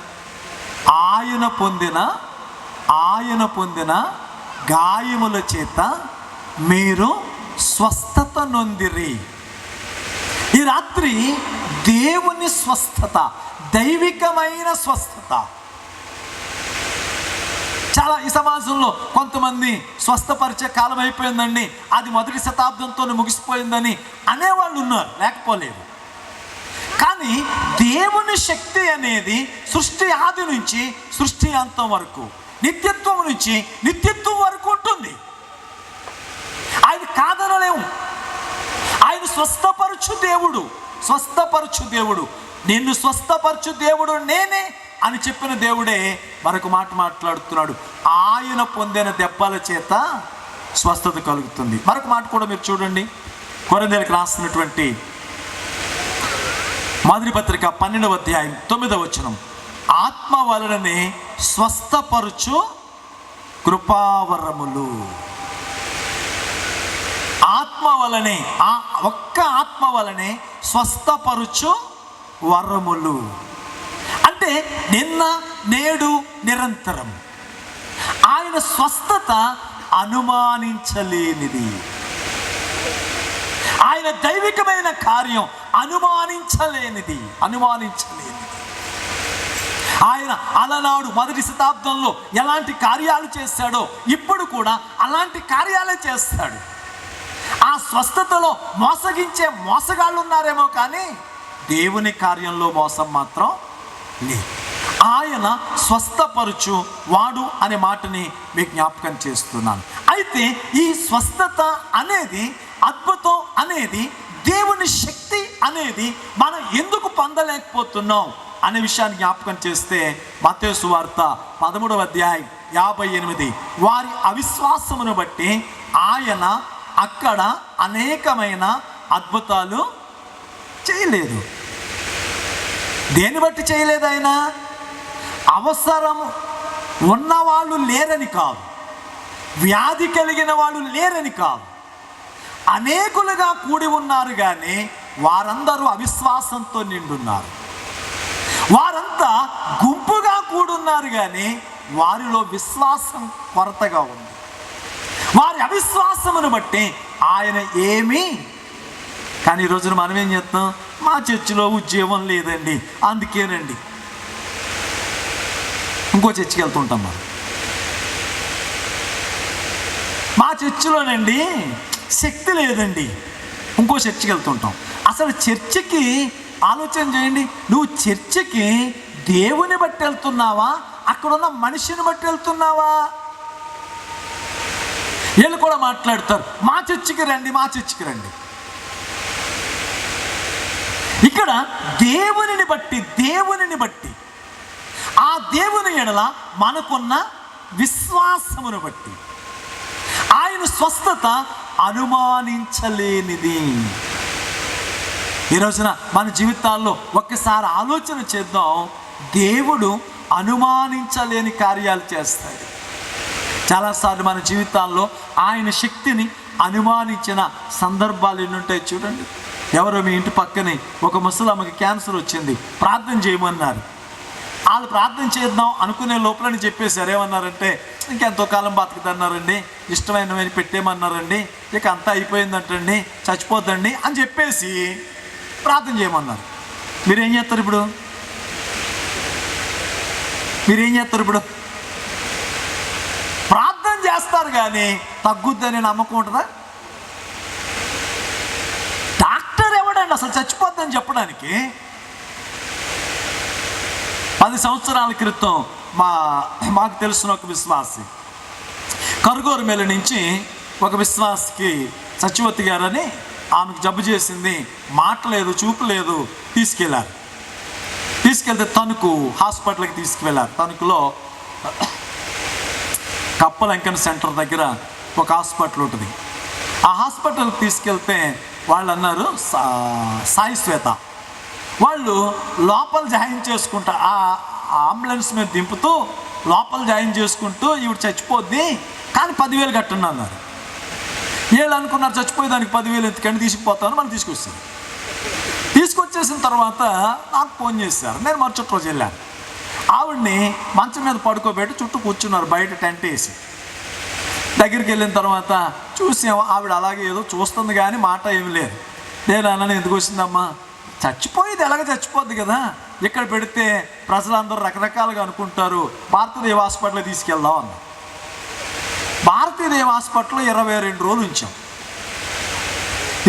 ఆయన పొందిన గాయముల చేత మీరు స్వస్థత నొందిరి. ఈ రాత్రి దేవుని స్వస్థత, దైవికమైన స్వస్థత. చాలా ఈ సమాజంలో కొంతమంది స్వస్థపరిచే కాలం అయిపోయిందండి, అది 1వ శతాబ్దంతో ముగిసిపోయిందని అనేవాళ్ళు ఉన్నారు, లేకపోలేదు. కానీ దేవుని శక్తి అనేది సృష్టి ఆది నుంచి సృష్టి అంతం వరకు, నిత్యత్వం నుంచి నిత్యత్వం వరకు ఉంటుంది. ఆయన కాదనలేము. ఆయన స్వస్థపరచు దేవుడు. నిన్ను స్వస్థపరచు దేవుడు నేనే అని చెప్పిన దేవుడే మరొక మాట మాట్లాడుతున్నాడు. ఆయన పొందిన దెబ్బల చేత స్వస్థత కలుగుతుంది. మరొక మాట కూడా మీరు చూడండి, కొరింథీయులకు రాసినటువంటి మొదటి పత్రిక 12వ అధ్యాయం 9వ వచనం, ఆత్మ వలననే స్వస్థపరుచు కృపావరములు. ఆత్మ వలనే, ఆ ఒక్క ఆత్మ వలనే స్వస్థపరుచు వరములు. అంటే నిన్న నేడు నిరంతరం. ఆయన స్వస్థత అనుమానించలేనిది. ఆయన దైవికమైన కార్యం అనుమానించలేనిది. ఆయన అలనాడు మొదటి శతాబ్దంలో ఎలాంటి కార్యాలు చేశాడో ఇప్పుడు కూడా అలాంటి కార్యాలే చేస్తాడు. ఆ స్వస్థతలో మోసగించే మోసగాళ్ళు ఉన్నారేమో కానీ దేవుని కార్యంలో మోసం మాత్రం లేదు. ఆయన స్వస్థపరుచు వాడు అనే మాటని మీకు జ్ఞాపకం చేస్తున్నాను. అయితే ఈ స్వస్థత అనేది, అద్భుతం అనేది, దేవుని శక్తి అనేది మనం ఎందుకు పొందలేకపోతున్నాం అనే విషయాన్ని జ్ఞాపకం చేస్తే మత్తయి సువార్త 13వ అధ్యాయం 58, వారి అవిశ్వాసమును బట్టి ఆయన అక్కడ అనేకమైన అద్భుతాలు చేయలేదు. దేని బట్టి చేయలేదు? ఆయన అవసరం ఉన్నవాళ్ళు లేరని కాదు, వ్యాధి కలిగిన వాళ్ళు లేరని కాదు, అనేకులుగా కూడి ఉన్నారు కానీ వారందరూ అవిశ్వాసంతో నిండున్నారు. వారంతా గుంపుగా కూడున్నారు కానీ వారిలో విశ్వాసం కొరతగా ఉంది. వారి అవిశ్వాసమును బట్టి ఆయన ఏమీ. కానీ ఈ రోజున మనం ఏం చేస్తాం? మా చర్చిలో ఉద్యోగం లేదండి, అందుకేనండి ఇంకో చర్చికి వెళ్తుంటాం. మా చర్చిలోనండి శక్తి లేదండి, ఇంకో చర్చికి వెళ్తుంటాం. అసలు చర్చికి ఆలోచన చేయండి. నువ్వు చర్చికి దేవుని బట్టి వెళ్తున్నావా, అక్కడున్న మనిషిని బట్టి వెళ్తున్నావా? వీళ్ళు కూడా మాట్లాడతారు, మా చర్చికి రండి, మా చర్చికి రండి. ఇక్కడ దేవునిని బట్టి, ఆ దేవుని ఎడల మనకున్న విశ్వాసమును బట్టి ఆయన స్వస్థత అనుమానించలేనిది. ఈ రోజున మన జీవితాల్లో ఒక్కసారి ఆలోచన చేద్దాం. దేవుడు అనుమానించలేని కార్యాలు చేస్తాడు. చాలాసార్లు మన జీవితాల్లో ఆయన శక్తిని అనుమానించిన సందర్భాలు ఎన్ని ఉంటాయి చూడండి. ఎవరో మీ ఇంటి పక్కనే ఒక ముసలమ్మకి క్యాన్సర్ వచ్చింది, ప్రార్థన చేయమన్నారు. వాళ్ళు ప్రార్థన చేద్దాం అనుకునే లోపలని చెప్పేశారు. ఏమన్నారంటే ఇంకెంతో కాలం బతుకుతున్నారండి, ఇష్టమైనవి పెట్టేయమన్నారండి, ఇక అంతా అయిపోయిందంటండి, చచ్చిపోద్దండి అని చెప్పేసి ప్రార్థన చేయమన్నారు. మీరేం చేస్తారు ఇప్పుడు? ప్రార్థన చేస్తారు కానీ తగ్గుద్దని నమ్మకం ఉంటుందా? డాక్టర్ ఎవడండి అసలు చచ్చిపోద్దని చెప్పడానికి? 10 సంవత్సరాల క్రితం మాకు తెలిసిన ఒక విశ్వాసి కరుగూరు మేల నుంచి ఒక విశ్వాసికి సచివతి గారని ఆమెకు జబ్బు చేసింది, మాట లేదు, చూపు లేదు. తీసుకెళ్తే తణుకు హాస్పిటల్కి తీసుకువెళ్ళారు. తణుకులో కప్పలంకన్ సెంటర్ దగ్గర ఒక హాస్పిటల్ ఉంటుంది. ఆ హాస్పిటల్కి తీసుకెళ్తే వాళ్ళు అన్నారు, సాయి శ్వేత వాళ్ళు లోపల జాయిన్ చేసుకుంటా, ఆ అంబులెన్స్ మీద దింపుతూ లోపల జాయిన్ చేసుకుంటూ ఈవిడ చచ్చిపోద్ది కానీ 10,000 కట్టండి అన్నారు. వీళ్ళు అనుకున్నారు చచ్చిపోయేదానికి 10,000 ఎందుకంటే తీసుకుపోతాను. మనం తీసుకొచ్చేసిన తర్వాత నాకు ఫోన్ చేశారు. నేను మరుసటి రోజు వెళ్ళాను. ఆవిడ్ని మంచం మీద పడుకోబెట్టి చుట్టూ కూర్చున్నారు బయట టెంట్ వేసి. దగ్గరికి వెళ్ళిన తర్వాత చూసాము, ఆవిడ అలాగే ఏదో చూస్తుంది కానీ మాట ఏమి లేదు. నేను అన్నాను, ఎందుకు వచ్చిందమ్మా? చచ్చిపోయేది ఎలాగ చచ్చిపోద్ది కదా, ఇక్కడ పెడితే ప్రజలందరూ రకరకాలుగా అనుకుంటారు, భారతీదేవ హాస్పిటల్ తీసుకెళ్దాం అన్న. భారతీదేవ హాస్పిటల్లో 22 రోజులు ఉంచాం.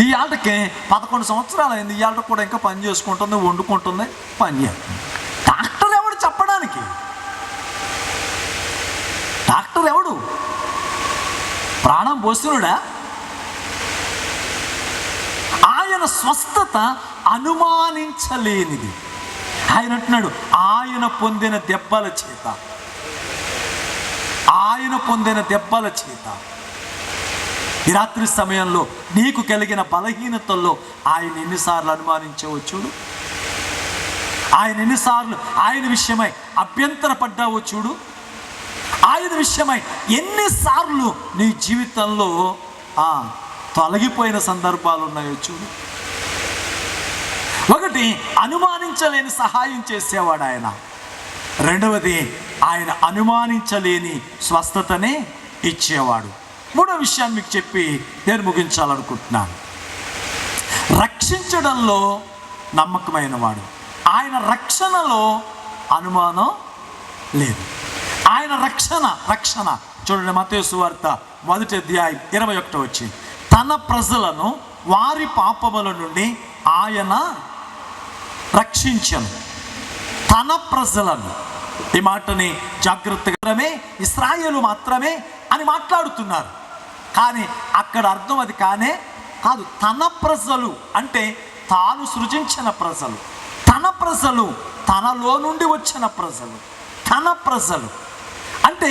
ఈ ఆటకి 11 సంవత్సరాలు అయింది. ఈ ఆట కూడా ఇంకా పని చేసుకుంటుంది, వండుకుంటుంది, పని చేస్తుంది. డాక్టర్ ఎవడు చెప్పడానికి? డాక్టర్ ఎవడు? ప్రాణం పోస్తునుడా? ఆయన స్వస్థత అనుమానించలేనిది. ఆయన అంటున్నాడు, ఆయన పొందిన దెబ్బల చేత ఈ రాత్రి సమయంలో నీకు కలిగిన బలహీనతల్లో ఆయన ఎన్నిసార్లు అనుమానించవచ్చు. ఆయన ఎన్నిసార్లు ఆయన విషయమై అభ్యంతరపడ్డావో చూడు. ఆయన విషయమై ఎన్నిసార్లు నీ జీవితంలో తొలగిపోయిన సందర్భాలు ఉన్నాయో చూడు. ఒకటి, అనుమానించలేని సహాయం చేసేవాడు ఆయన. రెండవది, ఆయన అనుమానించలేని స్వస్థతనే ఇచ్చేవాడు. మూడో విషయాన్ని మీకు చెప్పి నేను ముగించాలనుకుంటున్నాను. రక్షించడంలో నమ్మకమైన వాడు. ఆయన రక్షణలో అనుమానం లేదు. ఆయన రక్షణ చూడండి, మత్తయి సువార్త 1వ అధ్యాయం 21 వచ్చి, తన ప్రజలను వారి పాపముల నుండి ఆయన రక్షించను. తన ప్రజలను, ఈ మాటని జాగ్రత్తగా ఇశ్రాయేలు మాత్రమే అని మాట్లాడుతున్నారు, కానీ అక్కడ అర్థం అది కాదు. తన ప్రజలు అంటే తాను సృజించిన ప్రజలు, తన ప్రజలు, తనలో నుండి వచ్చిన ప్రజలు, తన ప్రజలు అంటే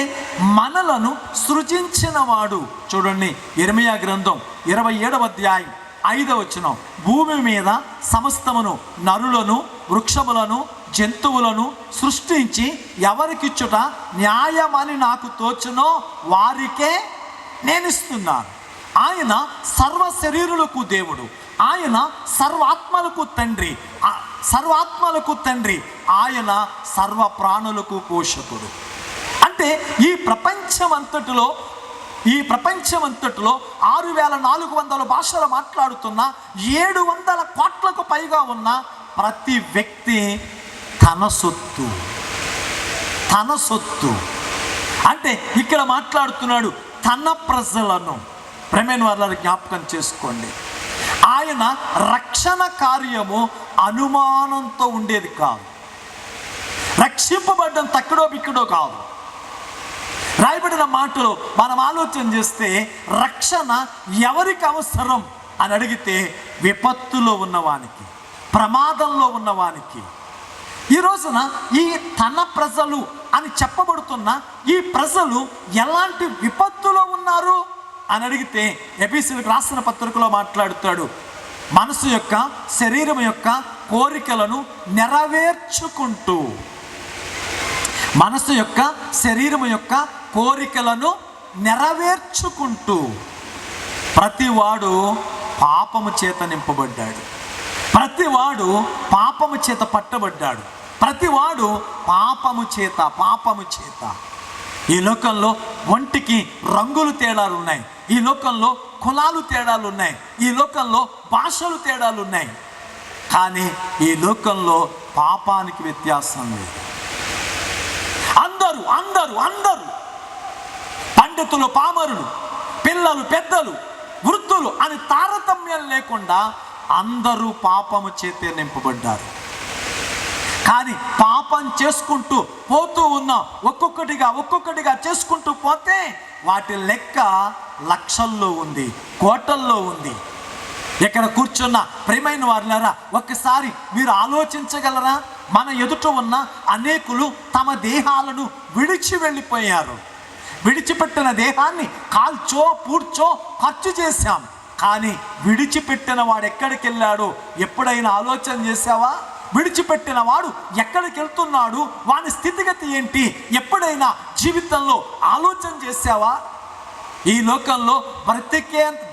మనలను సృజించిన వాడు. చూడండి, ఇర్మీయా గ్రంథం 27వ అధ్యాయం 5వ వచనం, భూమి మీద సమస్తమును, నరులను, వృక్షములను, జంతువులను సృష్టించి ఎవరికిచ్చుట న్యాయమని నాకు తోచునో వారికే నేను ఇస్తున్నాను. ఆయన సర్వ శరీరులకు దేవుడు, ఆయన సర్వాత్మలకు తండ్రి, ఆయన సర్వ ప్రాణులకు పోషకుడు. అంటే ఈ ప్రపంచమంతటిలో 6400 భాషలు మాట్లాడుతున్న 700 కోట్లకు పైగా ఉన్న ప్రతి వ్యక్తి తన సొత్తు. అంటే ఇక్కడ మాట్లాడుతున్నాడు తన ప్రజలను. ప్రేమైన వారి జ్ఞాపకం చేసుకోండి, ఆయన రక్షణ కార్యము అనుమానంతో ఉండేది కాదు. రక్షింపబడ్డం తక్కడో బిక్కడో కాదు. రాయబడిన మాటలో మనం ఆలోచన చేస్తే రక్షణ ఎవరికి అవసరం అని అడిగితే విపత్తులో ఉన్నవానికి, ప్రమాదంలో ఉన్నవానికి. ఈ రోజున ఈ తన ప్రజలు అని చెప్పబడుతున్న ఈ ప్రజలు ఎలాంటి విపత్తులో ఉన్నారు అని అడిగితే ఎఫెసీయులకు రాసిన పత్రికలో మాట్లాడుతాడు, మనసు యొక్క, శరీరం యొక్క కోరికలను నెరవేర్చుకుంటూ, మనసు యొక్క, శరీరం యొక్క కోరికలను నెరవేర్చుకుంటూ ప్రతివాడు పాపము చేత నింపబడ్డాడు, ప్రతివాడు పాపము చేత పట్టబడ్డాడు, ప్రతివాడు పాపము చేత. ఈ లోకంలో ఒంటికి రంగులు తేడాలు ఉన్నాయి, ఈ లోకంలో కులాలు తేడాలు ఉన్నాయి, ఈ లోకంలో భాషలు తేడాలు ఉన్నాయి, కానీ ఈ లోకంలో పాపానికి వ్యత్యాసం లేదు. అందరూ పండితులు, పామరులు, పిల్లలు, పెద్దలు, వృద్ధులు అని తారతమ్యం లేకుండా అందరూ పాపము చేతే నింపబడ్డారు. కానీ పాపం చేసుకుంటూ పోతూ ఉన్నాం, ఒక్కొక్కటిగా చేసుకుంటూ పోతే వాటి లెక్క లక్షల్లో ఉంది, కోటల్లో ఉంది. ఇక్కడ కూర్చున్న ప్రియమైన వారులారా, ఒక్కసారి మీరు ఆలోచించగలరా? మన ఎదుట ఉన్న అనేకులు తమ దేహాలను విడిచి వెళ్ళిపోయారు. విడిచిపెట్టిన దేహాన్ని కాల్చో పూడ్చో ఖర్చు చేశాం, కానీ విడిచిపెట్టిన వాడు ఎక్కడికి వెళ్ళాడో ఎప్పుడైనా ఆలోచన చేశావా? విడిచిపెట్టిన వాడు ఎక్కడికి వెళ్తున్నాడు, వాని స్థితిగతి ఏంటి, ఎప్పుడైనా జీవితంలో ఆలోచన చేశావా? ఈ లోకంలో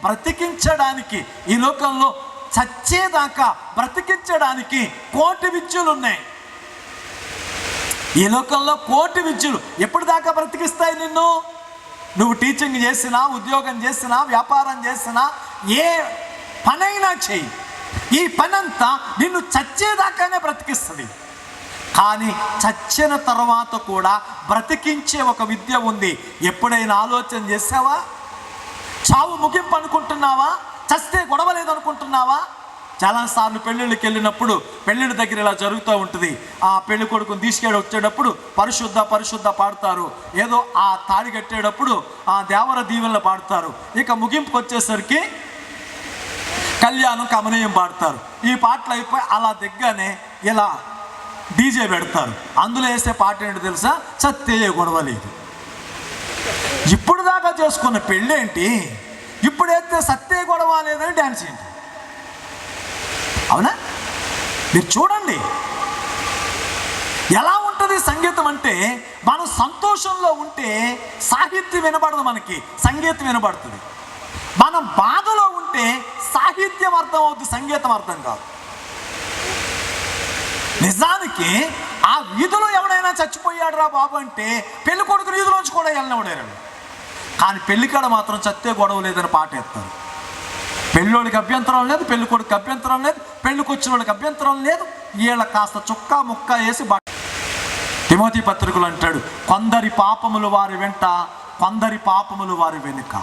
బ్రతికించడానికి, ఈ లోకంలో చచ్చేదాకా బ్రతికించడానికి కోటి విద్యలు ఉన్నాయి. ఈ లోకంలో కోటి విద్యలు ఎప్పటిదాకా బ్రతికిస్తాయి నిన్ను? నువ్వు టీచింగ్ చేసినా, ఉద్యోగం చేసినా, వ్యాపారం చేసినా, ఏ పనైనా చెయ్యి, ఈ పనంతా నిన్ను చచ్చేదాకానే బ్రతికిస్తుంది. కానీ చచ్చిన తర్వాత కూడా బ్రతికించే ఒక విద్య ఉంది. ఎప్పుడైనా ఆలోచన చేసావా? చావు ముగింపు అనుకుంటున్నావా? చస్తే గొడవ లేదనుకుంటున్నావా? చాలాసార్లు పెళ్ళిళ్ళకి వెళ్ళినప్పుడు పెళ్ళిళ్ళ దగ్గర ఇలా జరుగుతూ ఉంటుంది. ఆ పెళ్లి కొడుకుని తీసుకెళ్ళి వచ్చేటప్పుడు పరిశుద్ధ పాడతారు, ఏదో ఆ తాడి కట్టేటప్పుడు ఆ దేవర దీవెనలు పాడతారు. ఇక ముగింపుకి వచ్చేసరికి కళ్యాణం కమనీయం పాడతారు. ఈ పాటలు అయిపోయి అలా దిగ్గానే ఇలా డీజే పెడతారు. అందులో వేసే పాట ఏంటి తెలుసా? చత్తే గొడవ లేదు. ఇప్పుడు దాకా చేసుకున్న పెళ్ళేంటి, ఇప్పుడైతే సత్తే గొడవ లేదని డ్యాన్స్ ఏంటి? అవునా? మీరు చూడండి, ఎలా ఉంటుంది సంగీతం అంటే, మనం సంతోషంలో ఉంటే సాహిత్యం వినబడదు, మనకి సంగీతం వినబడుతుంది. మనం బాధలో ఉంటే సాహిత్యం అర్థం అవుతుంది, సంగీతం అర్థం కాదు. నిజానికి ఆ వీధిలో ఎవడైనా చచ్చిపోయాడు రా బాబు అంటే పెళ్లి కొడుకు వీధిలోంచి కూడా వెళ్ళినవాడారు. కానీ పెళ్లికాడ మాత్రం చత్తే గొడవ లేదని పాట ఎత్తారు. పెళ్ళోడికి అభ్యంతరం లేదు, పెళ్లి కొడుకు అభ్యంతరం లేదు, పెళ్లికి వచ్చిన వాళ్ళకి అభ్యంతరం లేదు. వీళ్ళ కాస్త చుక్క ముక్క వేసి తిమోతి పత్రికలు అంటాడు, కొందరి పాపములు వారి వెంట, కొందరి పాపములు వారి వెనుక.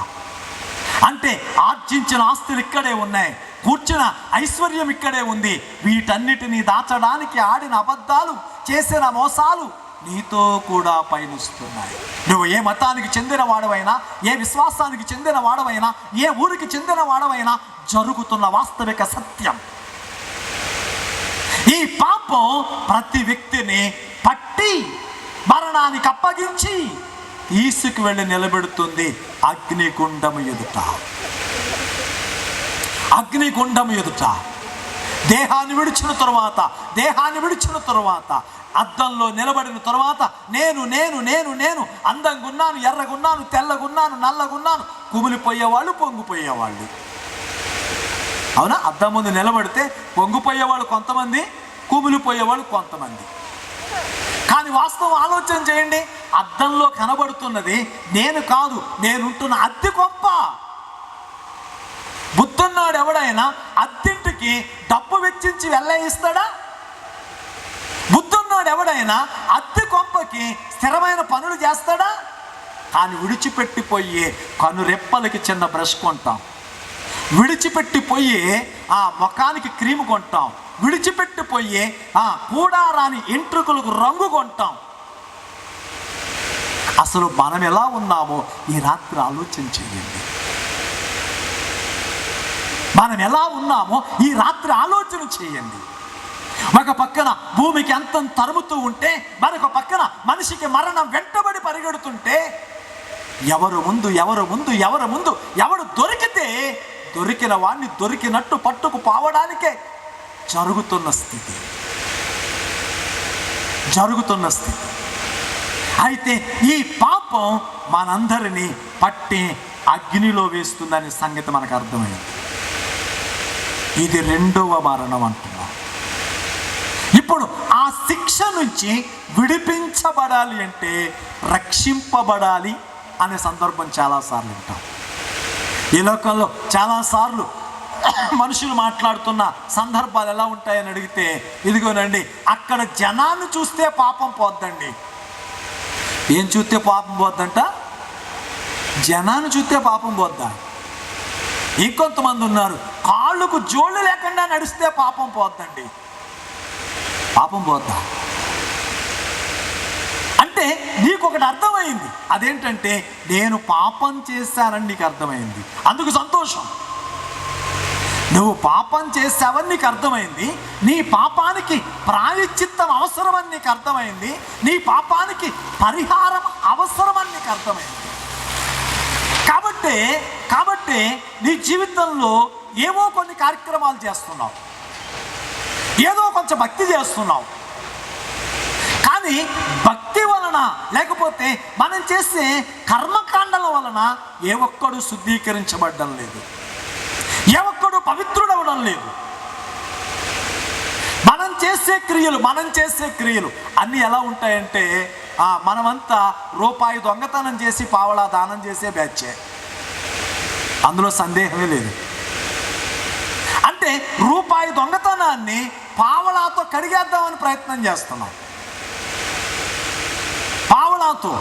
అంటే ఆర్జించిన ఆస్తులు ఇక్కడే ఉన్నాయి, కూర్చున్న ఐశ్వర్యం ఇక్కడే ఉంది. వీటన్నిటినీ దాచడానికి ఆడిన అబద్ధాలు, చేసిన మోసాలు నీతో కూడా పయనిస్తున్నాయి. నువ్వు ఏ మతానికి చెందిన వాడవైనా, ఏ విశ్వాసానికి చెందిన వాడవైనా, ఏ ఊరికి చెందిన వాడవైనా, జరుగుతున్న వాస్తవిక సత్యం. ఈ పాపం ప్రతి వ్యక్తిని పట్టి మరణానికి అప్పగించి తీసుకువెళ్ళి నిలబెడుతుంది అగ్నిగుండము ఎదుట. అగ్నిగుండము ఎదుట దేహాన్ని విడిచిన తరువాత అద్దంలో నిలబడిన తరువాత నేను నేను నేను నేను అందంగా ఉన్నాను, ఎర్రగున్నాను, తెల్లగున్నాను, నల్లగున్నాను, కుమిలిపోయేవాళ్ళు, పొంగిపోయేవాళ్ళు. అవునా? అద్దం ముందు నిలబడితే పొంగిపోయేవాళ్ళు కొంతమంది, కుమిలిపోయేవాళ్ళు కొంతమంది. కానీ వాస్తవం ఆలోచన చేయండి, అద్దంలో కనబడుతున్నది నేను కాదు, నేనుంటున్న అద్దె కొంప. బుద్ధున్నాడు ఎవడైనా అద్దెంటికి డబ్బు వెచ్చించి వెళ్ళయిస్తాడా? బుద్ధున్నాడు ఎవడైనా అద్దె కొంపకి స్థిరమైన పనులు చేస్తాడా? కానీ విడిచిపెట్టిపోయి కనురెప్పలకి చిన్న బ్రష్ కొంటాం, విడిచిపెట్టిపోయి ఆ ముఖానికి క్రీమ్ కొంటాం, విడిచిపెట్టిపోయి ఆ కూడారాని ఎంట్రుకలకు రంగు కొంటాం. అసలు మనం ఎలా ఉన్నామో ఈ రాత్రి ఆలోచన చేయండి. మనం ఎలా ఉన్నామో ఈ రాత్రి ఆలోచన చేయండి. ఒక పక్కన భూమికి అంతం తరుముతూ ఉంటే, మరొక పక్కన మనిషికి మరణం వెంటబడి పరిగెడుతుంటే, ఎవరు ముందు ఎవడు దొరికితే దొరికిన వాడిని దొరికినట్టు పట్టుకు పోవడానికే జరుగుతున్న స్థితి. అయితే ఈ పాపం మనందరినీ పట్టి అగ్నిలో వేస్తుందనే సంగతి మనకు అర్థమైంది. ఇది రెండవ మరణం అంటున్నాం. ఇప్పుడు ఆ శిక్ష నుంచి విడిపించబడాలి అంటే రక్షింపబడాలి అనే సందర్భం చాలాసార్లు ఉంటాం. ఈ లోకంలో చాలాసార్లు మనుషులు మాట్లాడుతున్న సందర్భాలు ఎలా ఉంటాయని అడిగితే, ఇదిగోనండి అక్కడ జనాన్ని చూస్తే పాపం పోద్దండి. ఏం చూస్తే పాపం పోద్దంట? జనాన్ని చూస్తే పాపం పోద్దా? ఇంకొంతమంది ఉన్నారు, కాళ్ళకు జోళ్ళు లేకుండా నడిస్తే పాపం పోద్దండి. పాపం పోద్దా అంటే నీకు ఒకటి అర్థమైంది. అదేంటంటే నేను పాపం చేశానని నీకు అర్థమైంది, అందుకు సంతోషం. నువ్వు పాపం చేశావని నీకు అర్థమైంది, నీ పాపానికి ప్రాయశ్చిత్తం అవసరమని నీకు అర్థమైంది, నీ పాపానికి పరిహారం అవసరమని నీకు అర్థమైంది. కాబట్టి నీ జీవితంలో ఏవో కొన్ని కార్యక్రమాలు చేస్తున్నావు, ఏదో కొంచెం భక్తి చేస్తున్నావు. కానీ భక్తి వలన లేకపోతే మనం చేసే కర్మకాండల వలన ఏ ఒక్కడు శుద్ధీకరించబడడం లేదు, ఏ ఒక్కడు పవిత్రుడవడం లేదు. మనం చేసే క్రియలు అన్నీ ఎలా ఉంటాయంటే, మనమంతా రూపాయి దొంగతనం చేసి పావలా దానం చేసే బ్యాచే, అందులో సందేహమే లేదు. అంటే రూపాయి దొంగతనాన్ని పావలాతో కడిగేద్దామని ప్రయత్నం చేస్తున్నాం, పావలాతో.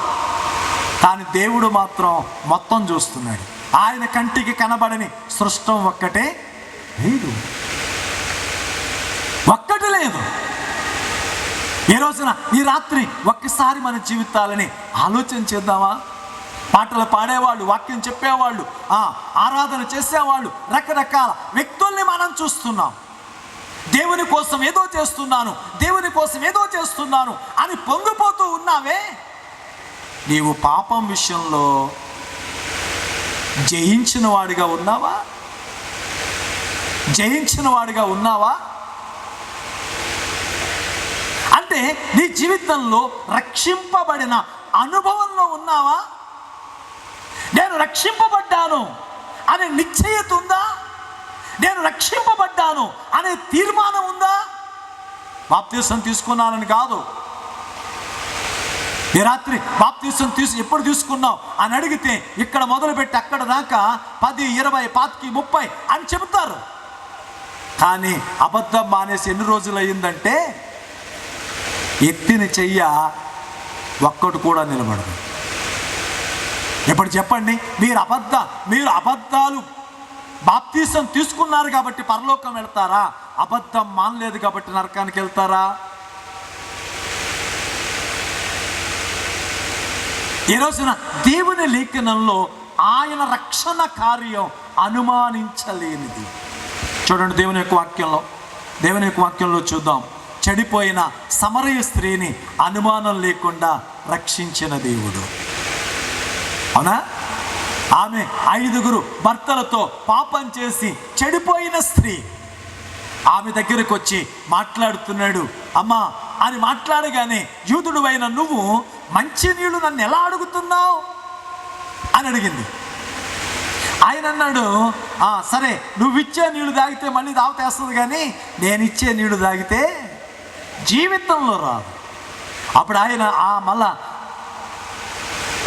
కానీ దేవుడు మాత్రం మొత్తం చూస్తున్నాడు. ఆయన కంటికి కనబడని సృష్టం ఒక్కటే లేదు. ఈ రోజున ఈ రాత్రి ఒక్కసారి మన జీవితాలని ఆలోచన చేద్దామా? పాటలు పాడేవాళ్ళు, వాక్యం చెప్పేవాళ్ళు, ఆరాధన చేసేవాళ్ళు, రకరకాల వ్యక్తుల్ని మనం చూస్తున్నాం. దేవుని కోసం ఏదో చేస్తున్నాను అని పొంగిపోతూ ఉన్నావే, నీవు పాపం విషయంలో జయించిన వాడిగా ఉన్నావా? అంటే అయితే నీ జీవితంలో రక్షింపబడిన అనుభవంలో ఉన్నావా? నేను రక్షింపబడ్డాను అనే నిశ్చయత ఉందా? నేను రక్షింపబడ్డాను అనే తీర్మానం ఉందా? బాప్తీసం తీసుకున్నానని కాదు. ఈ రాత్రి బాప్తీసం ఎప్పుడు తీసుకున్నావు అని అడిగితే ఇక్కడ మొదలుపెట్టి అక్కడ దాకా 10, 20, 25, 30 అని చెబుతారు. కానీ అబద్ధం మానేసి ఎన్ని రోజులు అయ్యిందంటే ఎత్తిన చెయ్య ఒక్కటి కూడా నిలబడదు. ఇప్పుడు చెప్పండి, మీరు అబద్ధాలు బాప్తీసం తీసుకున్నారు కాబట్టి పరలోకం వెళ్తారా? అబద్ధం మానలేదు కాబట్టి నరకానికి వెళ్తారా? ఈ రోజున దేవుని లేఖనంలో ఆయన రక్షణ కార్యం అనుమానించలేనిది. చూడండి, దేవుని యొక్క వాక్యంలో చూద్దాం. చెడిపోయిన సమరయ స్త్రీని అనుమానం లేకుండా రక్షించిన దేవుడు. అవునా? ఆమె 5 భర్తలతో పాపం చేసి చెడిపోయిన స్త్రీ. ఆమె దగ్గరకు వచ్చి మాట్లాడుతున్నాడు. అమ్మా అని మాట్లాడగానే, యూదుడు అయిన నువ్వు మంచి నీళ్లు నన్ను ఎలా అడుగుతున్నావు అని అడిగింది. ఆయన అన్నాడు, సరే నువ్వు ఇచ్చే నీళ్లు తాగితే మళ్ళీ తాగుతేస్తుంది, కానీ నేను ఇచ్చే నీళ్లు తాగితే జీవితంలో రాదు. అప్పుడు ఆయన మళ్ళా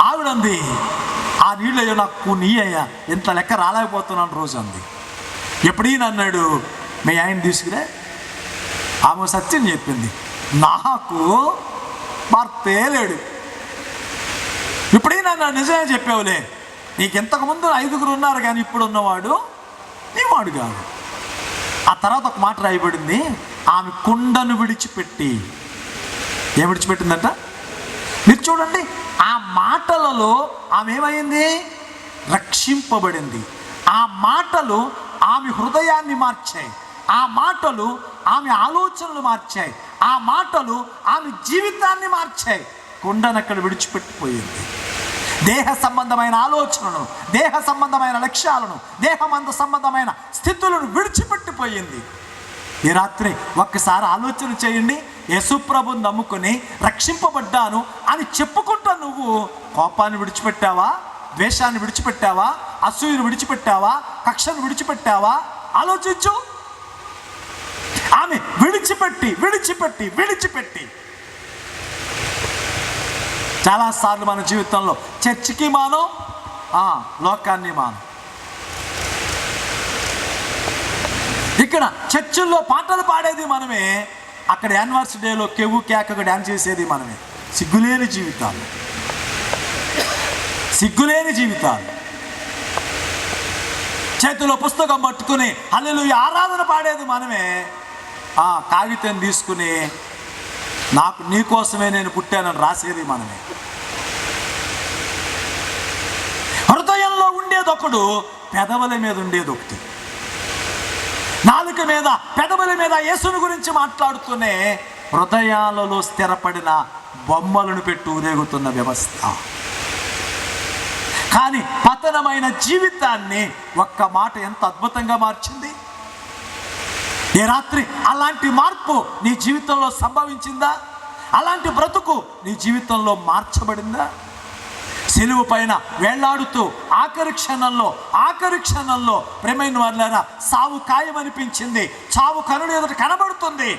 ఆవిడంది, ఆ నీళ్ళయ్యో నాకు నీయ్యా, ఇంత లెక్క రాలేకపోతున్నాను రోజు అంది. ఎప్పుడైనా అన్నాడు, మీ ఆయన తీసుకురే. ఆమె సత్యం చెప్పింది, నాకు భర్తే లేడు. ఇప్పుడైనా నన్ను నిజమే చెప్పావులే, నీకు ఇంతకుముందు 5 ఉన్నారు కానీ ఇప్పుడు ఉన్నవాడు నీవాడు కాదు. ఆ తర్వాత ఒక మాట రాయబడింది, ఆమె కుండను విడిచిపెట్టి. ఏం విడిచిపెట్టిందంట? మీరు చూడండి, ఆ మాటలలో ఆమె ఏమైంది? రక్షింపబడింది. ఆ మాటలు ఆమె హృదయాన్ని మార్చాయి. ఆ మాటలు ఆమె ఆలోచనలు మార్చాయి. ఆ మాటలు ఆమె జీవితాన్ని మార్చాయి. కుండను అక్కడ విడిచిపెట్టిపోయింది. దేహ సంబంధమైన ఆలోచనలను, దేహ సంబంధమైన లక్ష్యాలను, సంబంధమైన స్థితులను విడిచిపెట్టిపోయింది. ఈ రాత్రి ఒక్కసారి ఆలోచన చేయండి. యేసుప్రభుని నమ్ముకొని రక్షింపబడ్డాను అని చెప్పుకుంటా నువ్వు కోపాన్ని విడిచిపెట్టావా? ద్వేషాన్ని విడిచిపెట్టావా? అసూయను విడిచిపెట్టావా? కక్షను విడిచిపెట్టావా? ఆలోచించు. ఆమె విడిచిపెట్టి చాలాసార్లు మన జీవితంలో చర్చికి మానం, లోకాన్ని మానం. ఇక్కడ చర్చిల్లో పాటలు పాడేది మనమే, అక్కడ యానివర్సరీ డేలో కెవ్వు కేకగా డ్యాన్స్ చేసేది మనమే. సిగ్గులేని జీవితాలు. చేతిలో పుస్తకం పట్టుకుని హల్లెలూయా ఆరాధన పాడేది మనమే. కాగితం తీసుకుని నీకోసమే నేను పుట్టానని రాసేది మనమే. హృదయంలో ఉండేదొకడు, పెదవుల మీద ఉండేదొకటి. నాలుక మీద, పెదవుల మీద యేసుని గురించి మాట్లాడుతూనే హృదయాలలో స్థిరపడిన బొమ్మలను పెట్టి ఊరేగుతున్న వ్యవస్థ. కానీ పతనమైన జీవితాన్ని ఒక్క మాట ఎంత అద్భుతంగా మార్చింది. ఈ రాత్రి అలాంటి మార్పు నీ జీవితంలో సంభవించిందా? అలాంటి బ్రతుకు నీ జీవితంలో మార్చబడిందా? సిలువ పైన వేళ్లాడుతూ ఆఖరి క్షణంలో ప్రేమైన వాళ్ళారా, సావు ఖాయమనిపించింది, చావు కనులు ఎదుట కనబడుతుంది.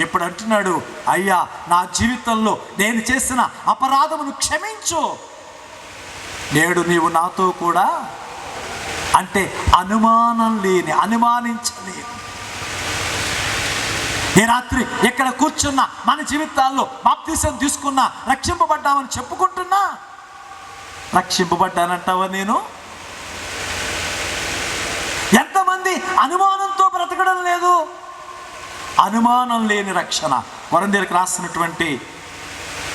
ఇప్పుడు అంటున్నాడు, అయ్యా నా జీవితంలో నేను చేసిన అపరాధమును క్షమించు, నేడు నీవు నాతో కూడా. అంటే అనుమానించలేని. ఈ రాత్రి ఇక్కడ కూర్చున్న మన జీవితాల్లో బాప్తీసం తీసుకున్నా, రక్షింపబడ్డామని చెప్పుకుంటున్నా, రక్షింపబడ్డానంటావా? నేను ఎంతమంది అనుమానంతో బ్రతకడం లేదు? అనుమానం లేని రక్షణ. కొరింథీయులకు రాసినటువంటి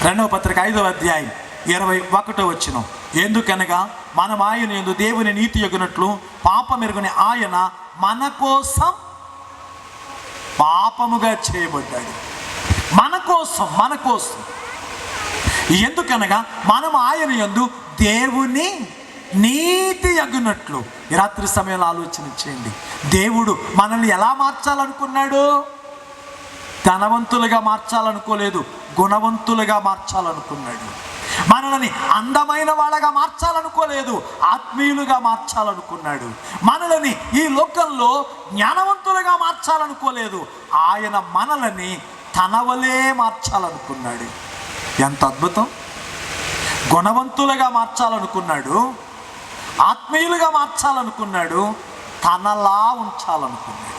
2వ పత్రిక 5వ అధ్యాయం 21వ వచనం, ఎందుకనగా మనం ఆయన యందు దేవుని నీతి యొగినట్లు పాపమెరుగుని ఆయన మన కోసం పాపముగా చేయబడ్డాడు. మన కోసం. ఎందుకనగా మనం ఆయన యందు దేవుని నీతి యొగినట్లు. ఈ రాత్రి సమయంలో ఆలోచన చేయండి, దేవుడు మనల్ని ఎలా మార్చాలనుకున్నాడు? ధనవంతులుగా మార్చాలనుకోలేదు, గుణవంతులుగా మార్చాలనుకున్నాడు. మనల్ని అందమైన వాళ్ళగా మార్చాలనుకోలేదు, ఆత్మీయులుగా మార్చాలనుకున్నాడు. మనల్ని ఈ లోకంలో జ్ఞానవంతులుగా మార్చాలనుకోలేదు, ఆయన మనల్ని తనవలే మార్చాలనుకున్నాడు. ఎంత అద్భుతం! గుణవంతులుగా మార్చాలనుకున్నాడు, ఆత్మీయులుగా మార్చాలనుకున్నాడు, తనలా ఉంచాలనుకున్నాడు.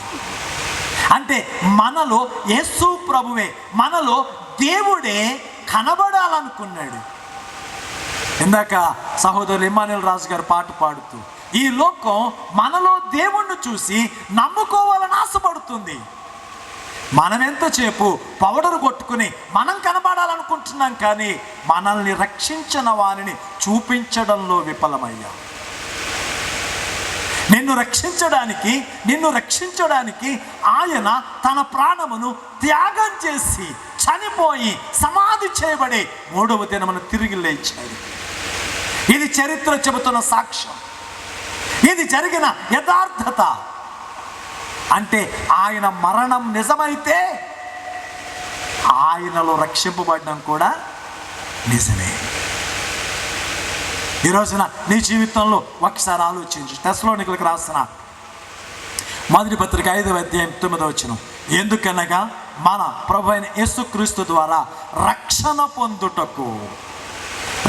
అంటే మనలో యేసు ప్రభువే, మనలో దేవుడే కనబడాలనుకున్నాడు. ఇందాక సహోదరు ఇమ్మానుయేల్ రాజు గారు పాట పాడుతూ, ఈ లోకం మనలో దేవుణ్ణి చూసి నమ్ముకోవాలని ఆశపడుతుంది. మనం ఎంతసేపు పౌడర్ కొట్టుకుని మనం కనబడాలనుకుంటున్నాం, కానీ మనల్ని రక్షించిన వారిని చూపించడంలో విఫలమయ్యాం. నిన్ను రక్షించడానికి ఆయన తన ప్రాణమును త్యాగం చేసి చనిపోయి సమాధి చేయబడి 3వ దినమున తిరిగి లేచాడు. ఇది చరిత్ర చెబుతున్న సాక్ష్యం, ఇది జరిగిన యథార్థత. అంటే ఆయన మరణం నిజమైతే ఆయనలో రక్షింపబడడం కూడా నిజమే. ఈ రోజున నీ జీవితంలో ఒకసారి ఆలోచించు. తెస్సలోనికలకు రాసిన మొదటి పత్రిక 5వ అధ్యాయం 9వ వచనం, ఎందుకనగా మన ప్రభు అయిన యేసుక్రీస్తు ద్వారా రక్షణ పొందుటకు.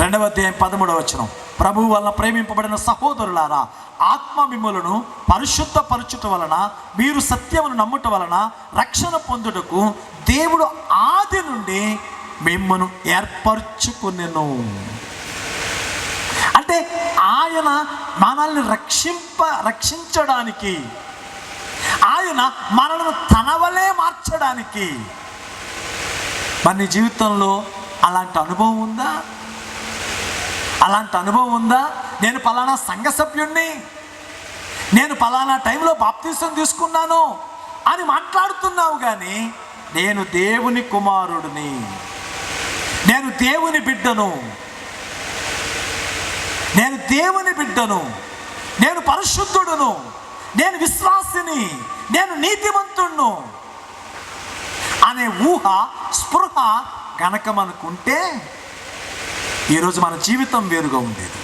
2వ అధ్యాయం 13వ వచనం, ప్రభువు వలన ప్రేమింపబడిన సహోదరులారా, ఆత్మ మిమ్ములను పరిశుద్ధపరచుట వలన మీరు సత్యమును నమ్ముట వలన రక్షణ పొందుటకు దేవుడు ఆది నుండి మిమ్మను ఏర్పరచుకొనెను. అంటే ఆయన మనల్ని రక్షించడానికి, ఆయన మనల్ని తనవలే మార్చడానికి. మరి నీ జీవితంలో అలాంటి అనుభవం ఉందా? నేను పలానా సంఘ సభ్యుణ్ణి, నేను పలానా టైంలో బాప్తీసం తీసుకున్నాను అని మాట్లాడుతున్నావు, కానీ నేను దేవుని కుమారుడిని, నేను దేవుని బిడ్డను, నేను పరిశుద్ధుడును, నేను విశ్వాసిని, నేను నీతిమంతుడును అనే ఊహ స్పృహ గనక మనకుంటే ఈరోజు మన జీవితం వేరుగా ఉండేది,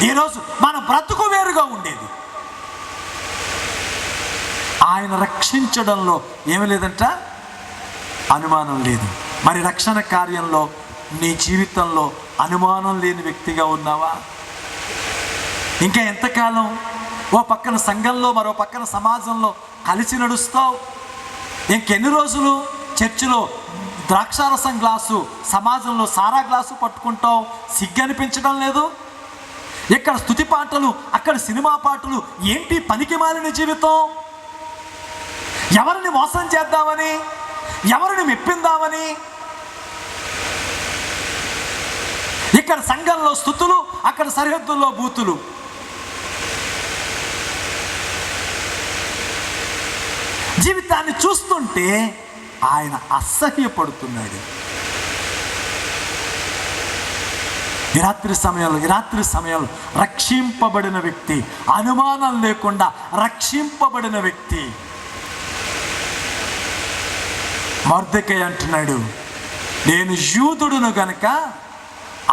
ఈరోజు మన బ్రతుకు వేరుగా ఉండేది. ఆయన రక్షించడంలో ఏమీ లేదంట, అనుమానం లేదు. మరి రక్షణ కార్యంలో నీ జీవితంలో అనుమానం లేని వ్యక్తిగా ఉన్నావా? ఇంకా ఎంతకాలం ఓ పక్కన సంఘంలో మరో పక్కన సమాజంలో కలిసి నడుస్తావు? ఇంకెన్ని రోజులు చర్చిలో ద్రాక్షారసం గ్లాసు, సమాజంలో సారా గ్లాసు పట్టుకుంటావు? సిగ్గనిపించడం లేదు? ఇక్కడ స్తుతి పాటలు, అక్కడ సినిమా పాటలు. ఏంటి పనికి మాలిన జీవితం? ఎవరిని మోసం చేద్దామని, ఎవరిని మెప్పిందామని. ఇక్కడ సంఘంలో స్తుతులు, అక్కడ సరిహద్దుల్లో బూతులు. జీవితాన్ని చూస్తుంటే ఆయన అసహ్యపడుతున్నాడు. ఈ రాత్రి సమయంలో రక్షింపబడిన వ్యక్తి, అనుమానం లేకుండా రక్షింపబడిన వ్యక్తి మొర్దెకై అంటున్నాడు, నేను యూదుడును గనుక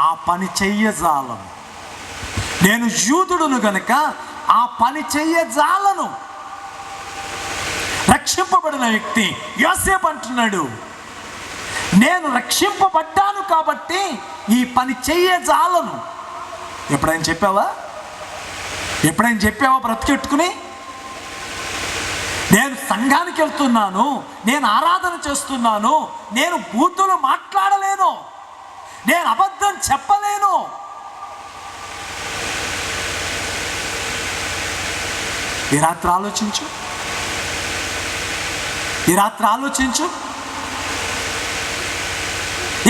ఆ పని చెయ్యజాలను, నేను యూదుడును గనుక ఆ పని చెయ్యజాలను. రక్షింపబడిన వ్యక్తి యోసేపు అంటున్నాడు, నేను రక్షింపబడ్డాను కాబట్టి ఈ పని చెయ్యజాలను. ఎప్పుడైనా చెప్పావా బ్రతికెట్టుకుని? నేను సంఘానికి వెళ్తున్నాను, నేను ఆరాధన చేస్తున్నాను, నేను బూతులు మాట్లాడలేను, నేను అబద్ధం చెప్పలేను. ఈ రాత్రి ఆలోచించు.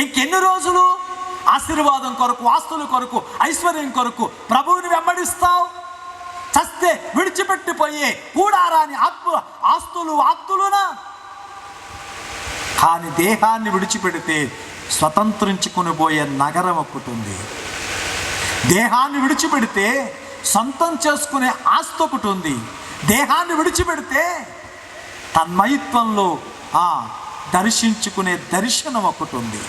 ఇంకెన్ని రోజులు ఆశీర్వాదం కొరకు, ఆస్తుల కొరకు, ఐశ్వర్యం కొరకు ప్రభువుని వెంబడిస్తావు? చస్తే విడిచిపెట్టిపోయే కూడారాని ఆస్తులునా? కానీ దేహాన్ని విడిచిపెడితే స్వతంత్రించుకుని పోయే నగరం ఒకటి ఉంది. దేహాన్ని విడిచిపెడితే సొంతం చేసుకునే ఆస్తి ఒకటి ఉంది. దేహాన్ని విడిచిపెడితే తన్మయత్వంలో దర్శించుకునే దర్శనం ఒకటి ఉంది.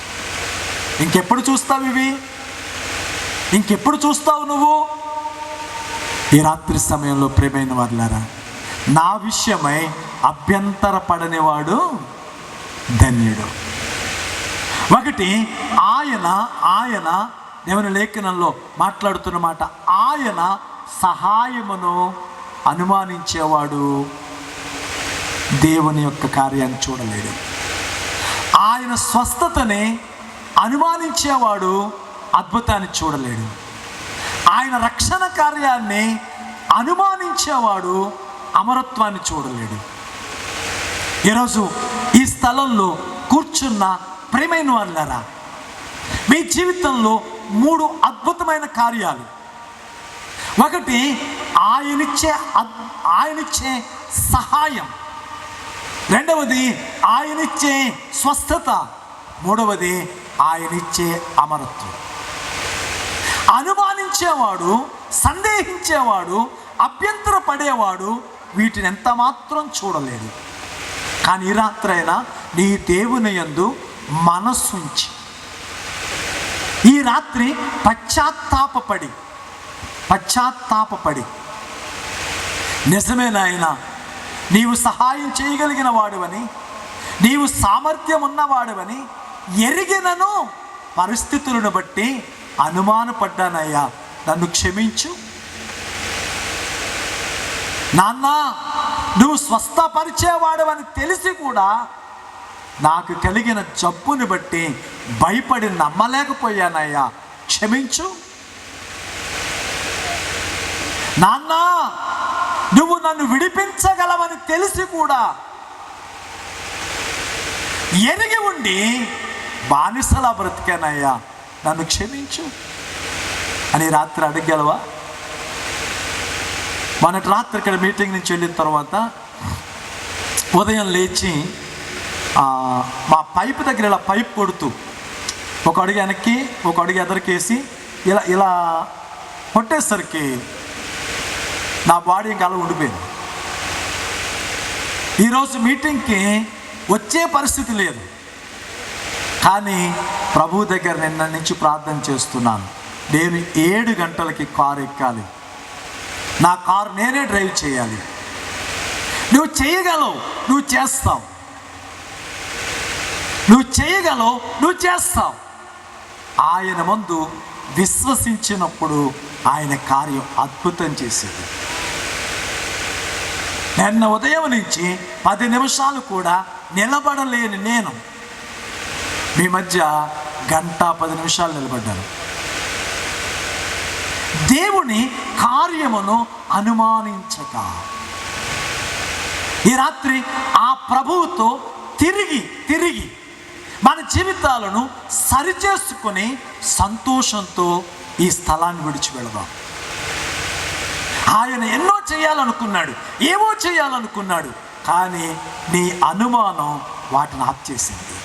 ఇంకెప్పుడు చూస్తావు ఇవి? ఇంకెప్పుడు చూస్తావు నువ్వు? ఈ రాత్రి సమయంలో ప్రియమైన వారులారా, నా విషయమై అభ్యంతరపడనివాడు ధన్యుడు. ఒకటి, ఆయన దేవుని లేఖనంలో మాట్లాడుతున్న మాట, ఆయన సహాయమును అనుమానించేవాడు దేవుని యొక్క కార్యాన్ని చూడలేడు. ఆయన స్వస్థతని అనుమానించేవాడు అద్భుతాన్ని చూడలేడు. ఆయన రక్షణ కార్యాన్ని అనుమానించేవాడు అమరత్వాన్ని చూడలేడు. ఈరోజు ఈ స్థలంలో కూర్చున్న ప్రియమైన వాళ్ళారా, మీ జీవితంలో 3 అద్భుతమైన కార్యాలు. ఒకటి, ఆయనిచ్చే సహాయం. రెండవది, ఆయనిచ్చే స్వస్థత. మూడవది, ఆయనిచ్చే అమరత్వం. అనుమానించేవాడు, సందేహించేవాడు, అభ్యంతర పడేవాడు వీటిని ఎంత మాత్రం చూడలేడు. కానీ ఈ రాత్రైనా నీ దేవుని యందు మనస్సుంచి, ఈ రాత్రి పశ్చాత్తాపపడి నిజమే నాయనా, నీవు సహాయం చేయగలిగిన వాడువని, నీవు సామర్థ్యం ఉన్నవాడువని ఎరిగినను పరిస్థితులను బట్టి అనుమానపడ్డానయ్యా, నన్ను క్షమించు నాన్న. నువ్వు స్వస్థపరిచేవాడవని తెలిసి కూడా నాకు కలిగిన జబ్బుని బట్టి భయపడి నమ్మలేకపోయానయ్యా, క్షమించు నాన్న. నువ్వు నన్ను విడిపించగలవని తెలిసి కూడా ఎరిగి ఉండి బానిసలా బ్రతికానయ్యా, నన్ను క్షమించు అని రాత్రి అడగలవా? మొన్నటి రాత్రి ఇక్కడ మీటింగ్ నుంచి వెళ్ళిన తర్వాత ఉదయం లేచి మా పైపు దగ్గర ఇలా పైప్ కొడుతూ ఒక అడుగు వెనక్కి ఒక అడుగు ఎదరికేసి ఇలా కొట్టేసరికి నా బాడీ ఇంకా అలా ఉండిపోయింది. ఈరోజు మీటింగ్కి వచ్చే పరిస్థితి లేదు, కానీ ప్రభు దగ్గర నిన్న నుంచి ప్రార్థన చేస్తున్నాను. నేను 7 గంటలకి కారు ఎక్కాలి, నా కారు నేనే డ్రైవ్ చేయాలి. నువ్వు చేయగలవు, నువ్వు చేస్తావు. నువ్వు చేయగలవు, నువ్వు చేస్తావు. ఆయన ముందు విశ్వసించినప్పుడు ఆయన కార్యం అద్భుతం చేసేది. నిన్న ఉదయం నుంచి 10 నిమిషాలు కూడా నిలబడలేని నేను మీ మధ్య 1 గంట 10 నిమిషాలు నిలబడ్డాను. దేవుని కార్యమును అనుమానించక ఈ రాత్రి ఆ ప్రభువుతో తిరిగి మన జీవితాలను సరిచేసుకొని సంతోషంతో ఈ స్థలాన్ని విడిచి వెళదాం. ఆయన ఎన్నో చేయాలనుకున్నాడు, ఏవో చేయాలనుకున్నాడు, కానీ నీ అనుమానం వాటిని ఆప్ చేసింది,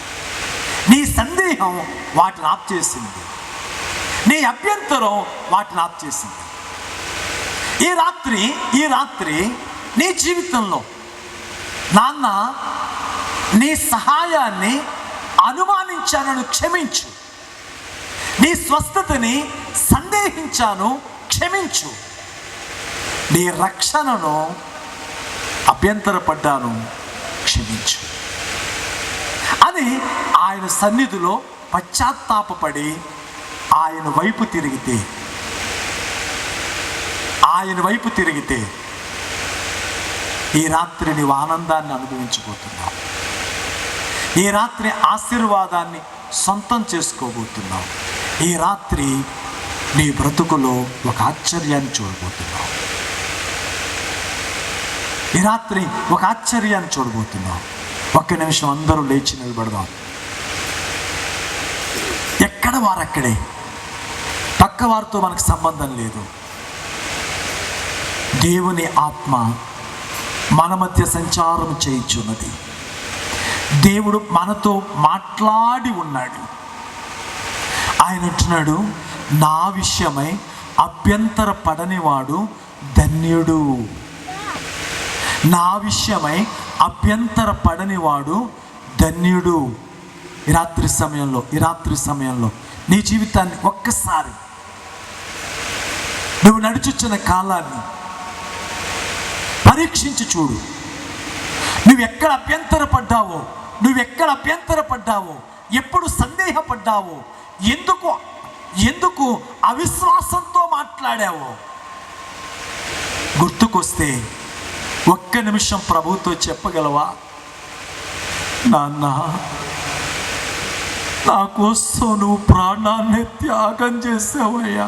నీ సందేహం వాటిని ఆప్ చేసింది, నీ అభ్యంతరం వాటిని ఆప్ చేసింది. ఈ రాత్రి నీ జీవితంలో నాన్న నీ సహాయాన్ని అనుమానించాను, క్షమించు. నీ స్వస్థతని సందేహించాను, క్షమించు. నీ రక్షణను అభ్యంతరపడ్డాను, క్షమించు అని ఆయన సన్నిధిలో పశ్చాత్తాపపడి ఆయన వైపు తిరిగితే ఈ రాత్రి నీవు ఆనందాన్ని అనుభవించబోతున్నావు. ఈ రాత్రి ఆశీర్వాదాన్ని సొంతం చేసుకోబోతున్నావు. ఈ రాత్రి నీ బ్రతుకులో ఒక ఆశ్చర్యాన్ని చూడబోతున్నావు. ఈ రాత్రి ఒక ఆశ్చర్యాన్ని చూడబోతున్నావు. ఒక్క నిమిషం అందరూ లేచి నిలబడదాం. ఎక్కడ వారక్కడే, పక్క వారితో మనకు సంబంధం లేదు. దేవుని ఆత్మ మన మధ్య సంచారం చేయించున్నది. దేవుడు మనతో మాట్లాడి ఉన్నాడు. ఆయన అంటున్నాడు, నా విషయమై అభ్యంతర పడనివాడు ధన్యుడు. నా విషయమై అభ్యంతర పడనివాడు ధన్యుడు. ఈ రాత్రి సమయంలో నీ జీవితాన్ని ఒక్కసారి, నువ్వు నడుచుచున్న కాలాన్ని పరీక్షించి చూడు. నువ్వెక్కడ అభ్యంతరపడ్డావో, ఎప్పుడు సందేహపడ్డావో, ఎందుకు అవిశ్వాసంతో మాట్లాడావో గుర్తుకొస్తే ఒక్క నిమిషం ప్రభువుతో చెప్పగలవా? నాన్న, నా కోసం నువ్వు ప్రాణాన్ని త్యాగం చేసావయ్యా.